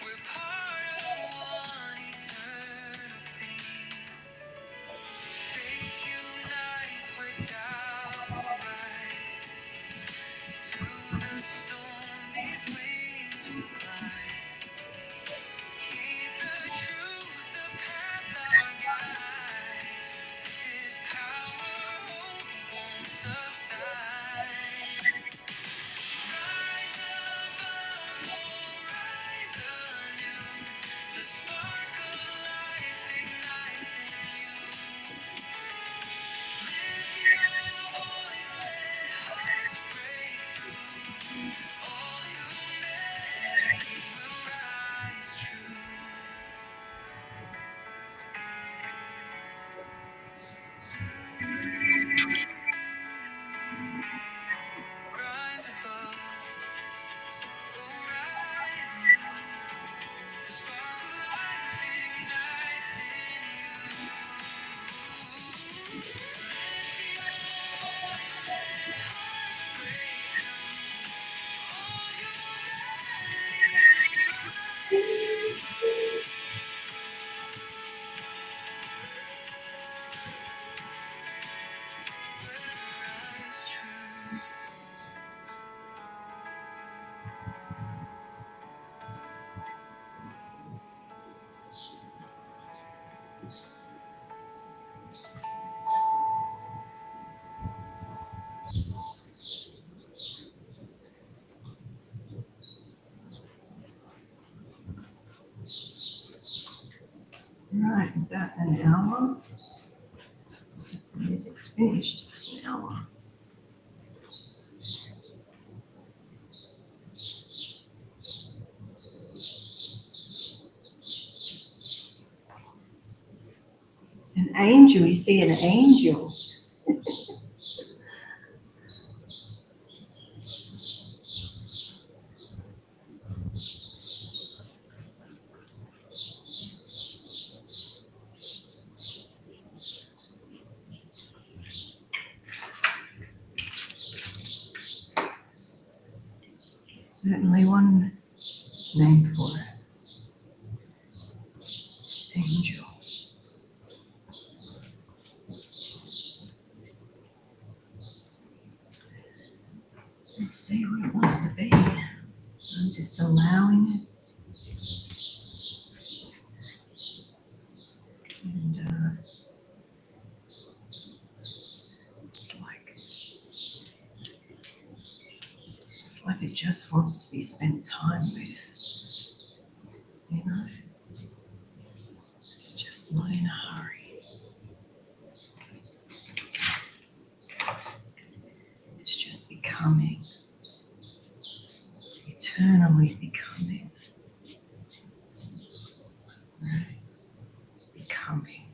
we're part of one eternal theme. Faith unites where doubts divide. Through the storm, these wings will glide. He's the truth, the path, our guide. His power, hope won't subside. Rise above, oh, rise anew. The spark of life ignites in you. Lift your voice, let hearts break through. All humanity will rise true. Rise above, oh, rise anew. The spark of life ignites in you. Lift your voice, let hearts break through. All humanity will rise true. Right, is that an hour? Music's finished. It's an hour. An angel, you see an angel. Certainly one name for it. Angel. Let's see what it wants to be. I'm just allowing it. And it's like it just wants to be spent time with. You know? It's just not in a hurry. It's just becoming. Eternally becoming. Right? It's becoming.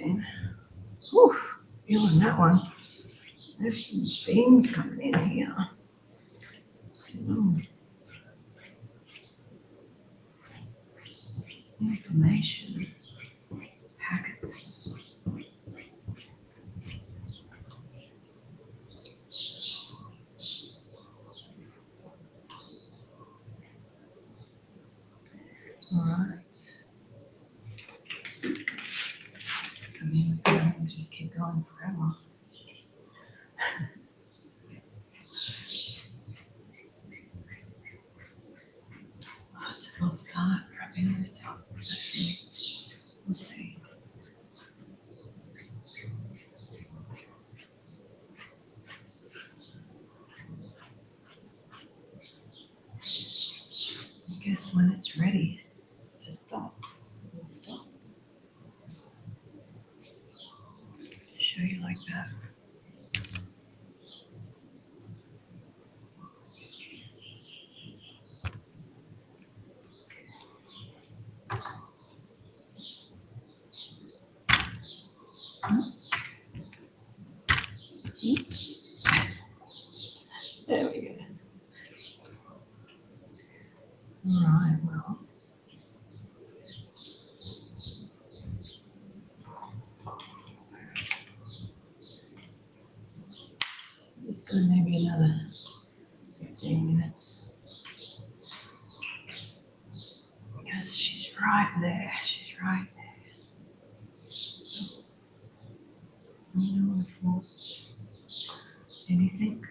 in. Whew, feeling that one. There's some things coming in here. Information. Packets. All right. I mean, we can just keep going forever. But we'll start wrapping this up. Actually, we'll see. I guess when it's ready to stop, we'll stop. Show you like that. Oops. Oops. There we go. All right, well. Just go maybe another 15 minutes. Because she's right there. She's right there. You don't want to force anything.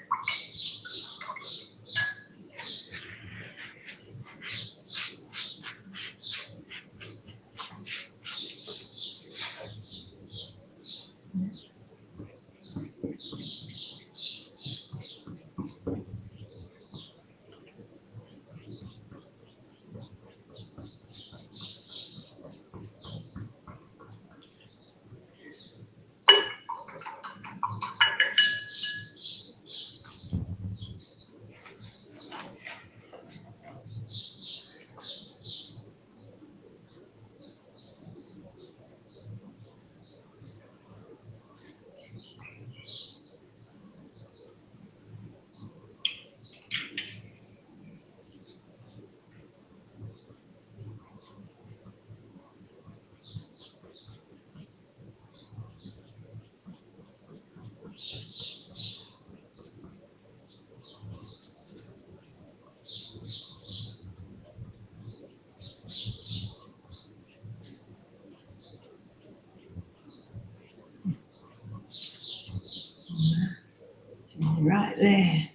She's right there.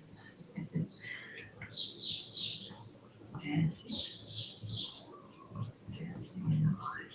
Dancing. Dancing in the light.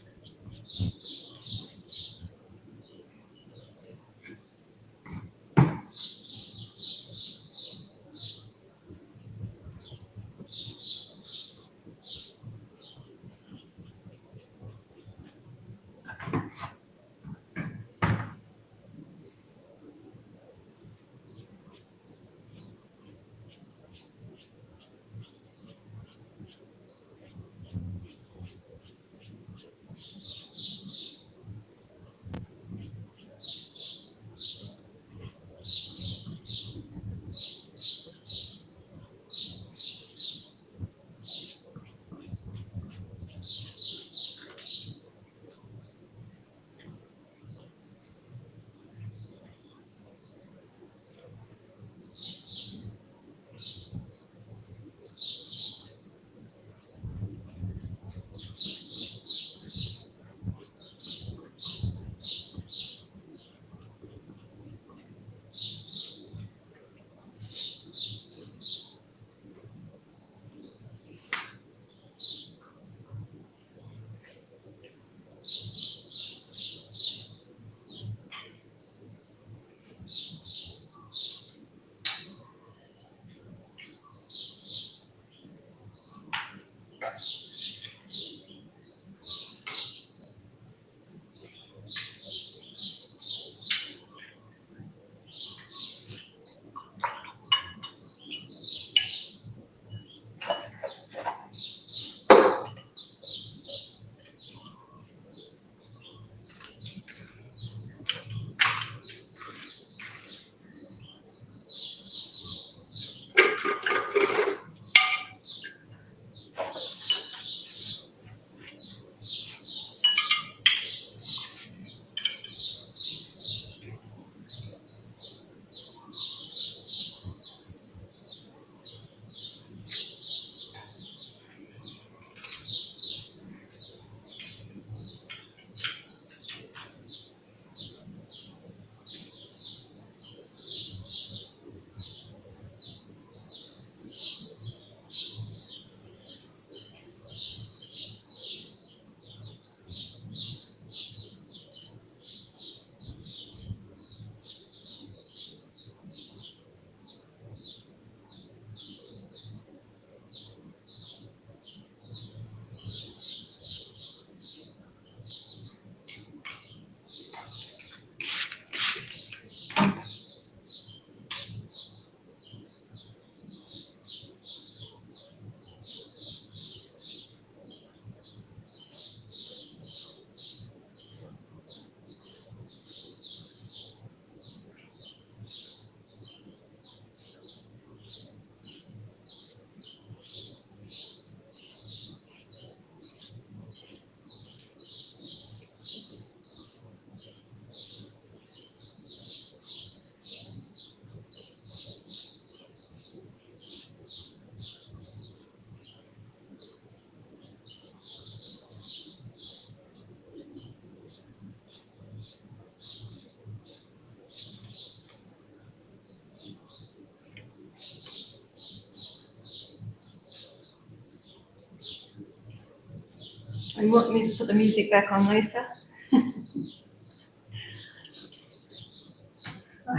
And you want me to put the music back on, Lisa? I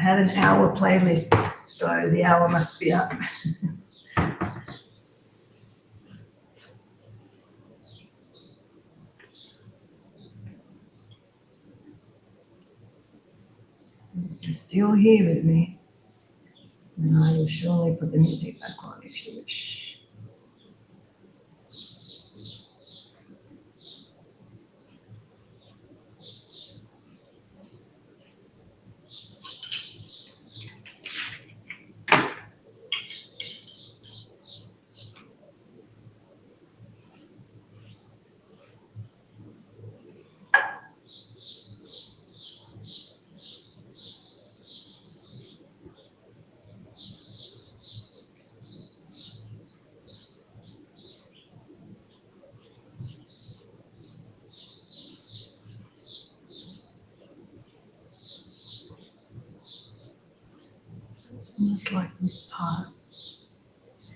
had an hour playlist, so the hour must be up. You're still here with me, and I will surely put the music back on if you wish. It's almost like this part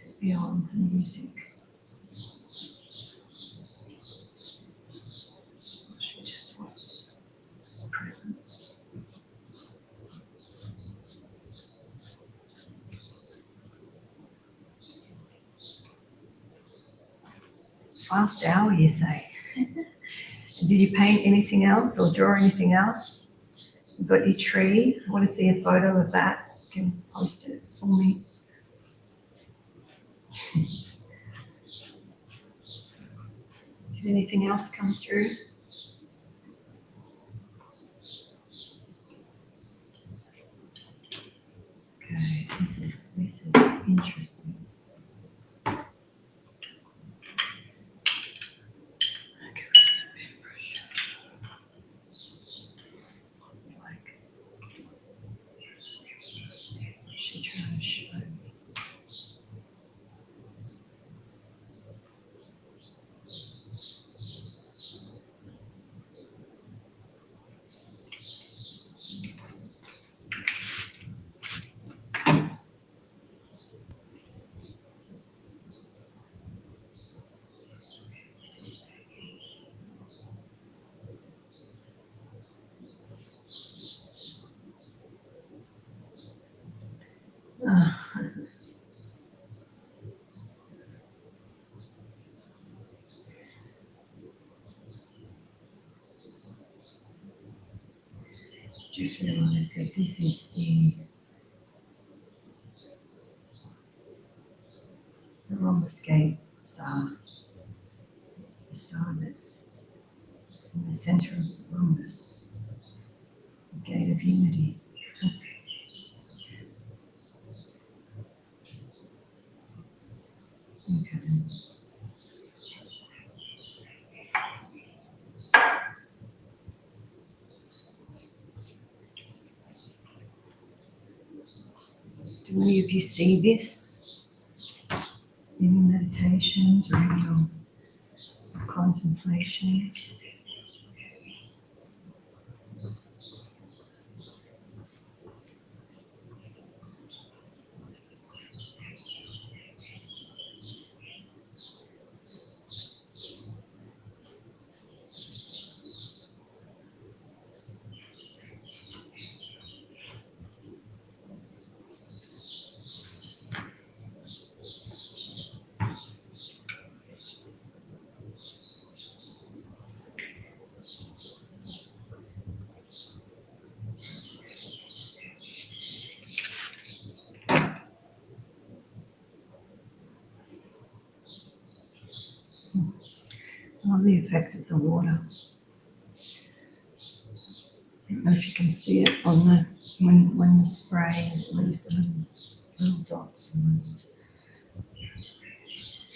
is beyond the music. She just wants presence. Fast hour, you say? Did you paint anything else or draw anything else? You've got your tree. I want to see a photo of that. You can post it for me. Did anything else come through? Okay, this is interesting. Okay, it's like she trying to show me. Just realised that this is the rhomboscape star, the star that's in the center of the rhombus, the gate of unity. Okay. Do any of you see this in your meditations or in your contemplations? I love the effect of the water. I don't know if you can see it on the when the spray leaves the little dots almost.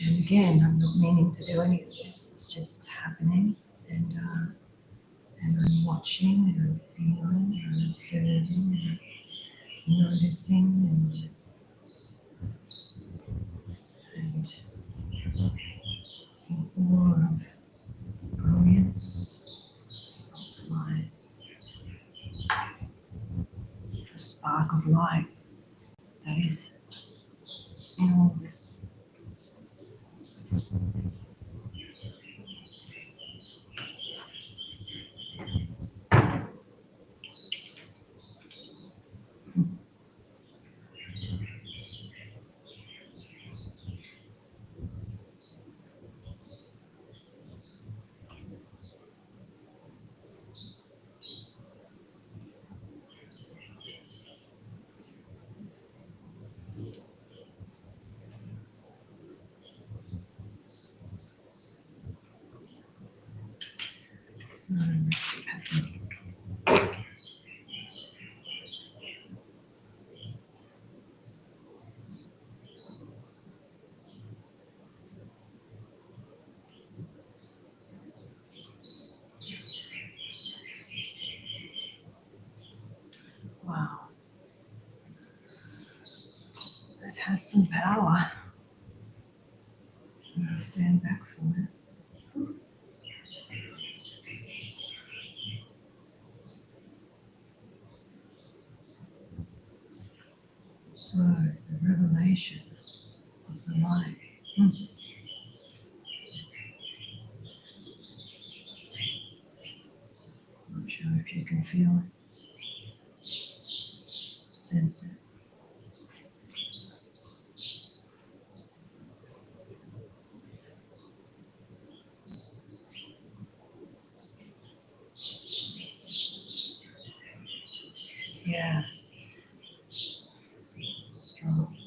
And again, I'm not meaning to do any of this. It's just happening, and I'm watching, and I'm feeling, and I'm observing, and noticing, and an aura of brilliance, light, a spark of light that is in all this. Wow. That has some power. I'm going to stand back from it. So, the revelation of the light. Not sure if you can feel it, sense it. Yeah, strong.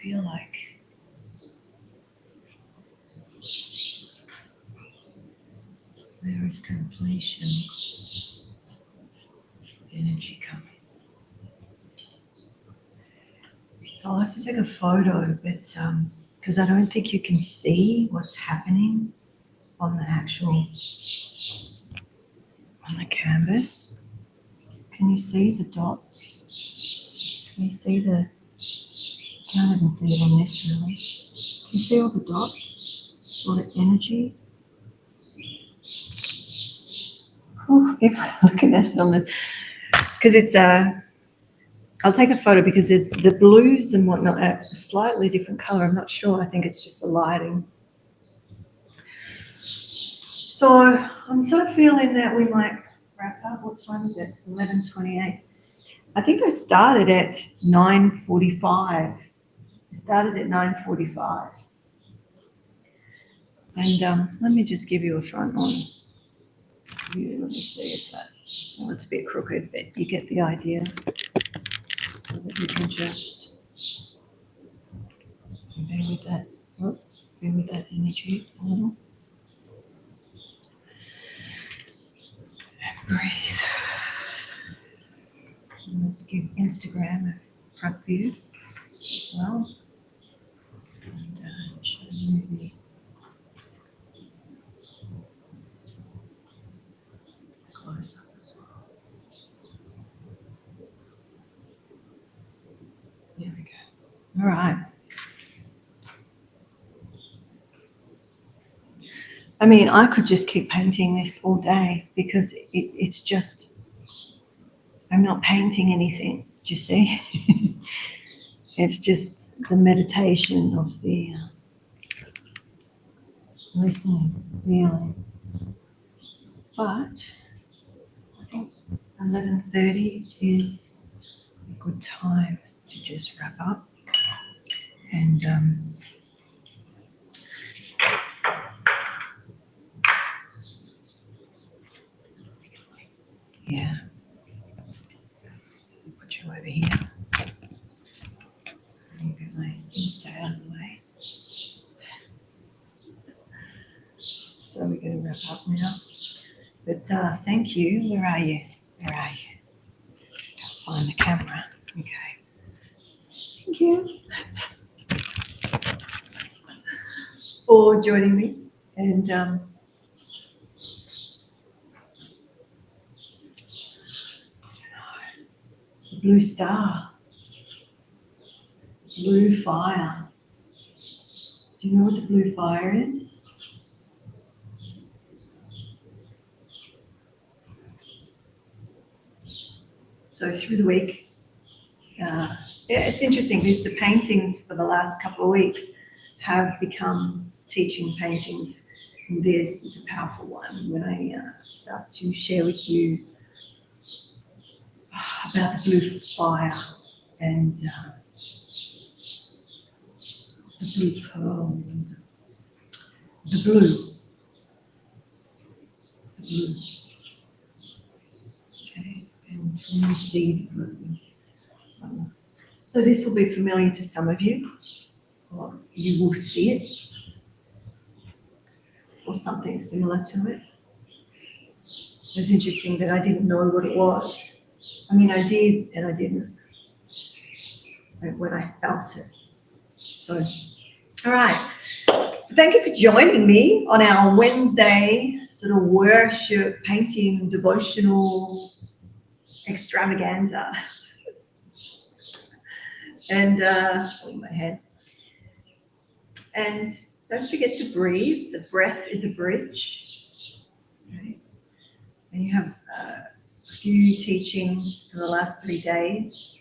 Feel like there is completion, energy coming. So I'll have to take a photo, but because I don't think you can see what's happening on the canvas. Can you see the dots? Can you see the? Can't even see it on this really. Can you see all the dots, all the energy? Oh, if I'm looking at it on the, because it's I'll take a photo because the blues and whatnot are a slightly different color. I'm not sure. I think it's just the lighting. So I'm sort of feeling that we might wrap up. What time is it? 11:28. I think I started at 9:45. I started at 9:45. And let me just give you a front on. Let me see if that, well, it's a bit crooked, but you get the idea. So that you can just be with that, be with that energy a little. And breathe. And let's give Instagram a front view as well. And show you the close up as well. There we go. All right. I mean, I could just keep painting this all day because it's just, I'm not painting anything, do you see? It's just the meditation of the listening, feeling. But I think 11:30 is a good time to just wrap up. And yeah, I'll put you over here. And get my Insta out of the way. So we're going to wrap up now. But thank you. Where are you? Where are you? Can't find the camera. Okay. Thank you for joining me. And it's the blue star, blue fire. Do you know what the blue fire is? So through the week, yeah, it's interesting because the paintings for the last couple of weeks have become teaching paintings. And this is a powerful one when I start to share with you about the blue fire and the blue pearl and the blue. Okay, and when you see the blue. So this will be familiar to some of you, or you will see it, or something similar to it. It was interesting that I didn't know what it was. I mean, I did and I didn't when I felt it. So, all right. thank you for joining me on our Wednesday sort of worship, painting, devotional extravaganza. And my hands. And don't forget to breathe. The breath is a bridge. Right? And you have a few teachings for the last 3 days.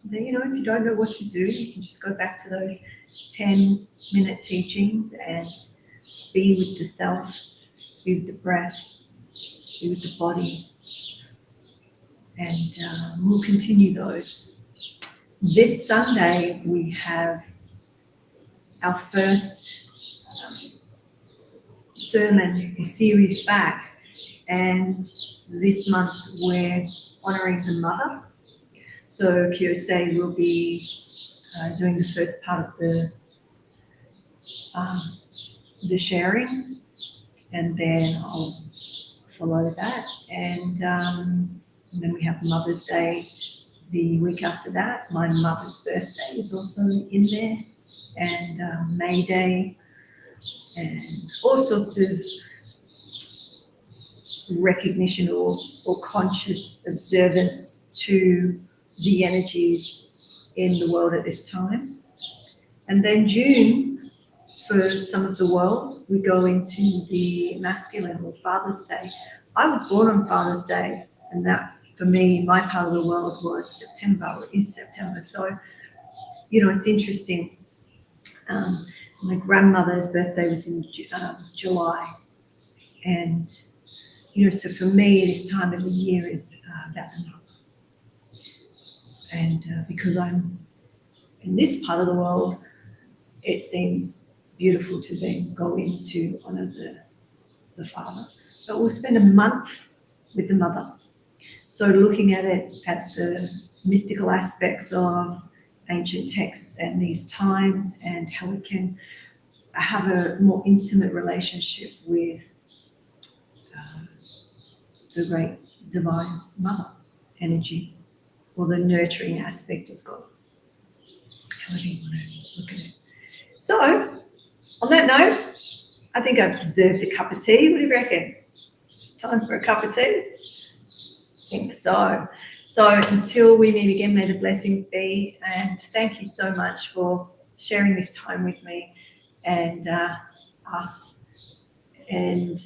Then, you know, if you don't know what to do, you can just go back to those 10-minute teachings and be with the self, be with the breath, be with the body. And we'll continue those. This Sunday, we have our first sermon or series back. And this month, we're honouring the mother. So Kiyosei will be doing the first part of the sharing, and then I'll follow that. And then we have Mother's Day the week after that. My mother's birthday is also in there, and May Day, and all sorts of recognition or conscious observance to the energies in the world at this time. And then June, for some of the world, we go into the masculine or Father's Day. I was born on Father's Day, and that, for me, my part of the world was September, or is September. So, you know, it's interesting. My grandmother's birthday was in July. And, you know, so for me, this time of the year is about the mother. And because I'm in this part of the world, it seems beautiful to then go in to honour the father. But we'll spend a month with the mother. So looking at it at the mystical aspects of ancient texts and these times, and how we can have a more intimate relationship with the great divine mother energy, or the nurturing aspect of God, however you want to look at it. So, on that note, I think I've deserved a cup of tea. What do you reckon? It's time for a cup of tea? I think so. So until we meet again, may the blessings be, and thank you so much for sharing this time with me and us. And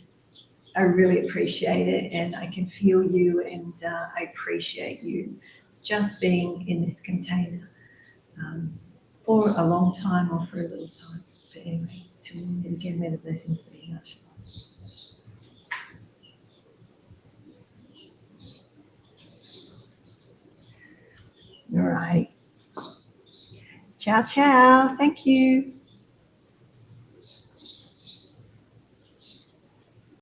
I really appreciate it, and I can feel you, and I appreciate you just being in this container for a long time or for a little time. But anyway, till we meet again, may the blessings be. Much love. All right. Ciao, ciao. Thank you.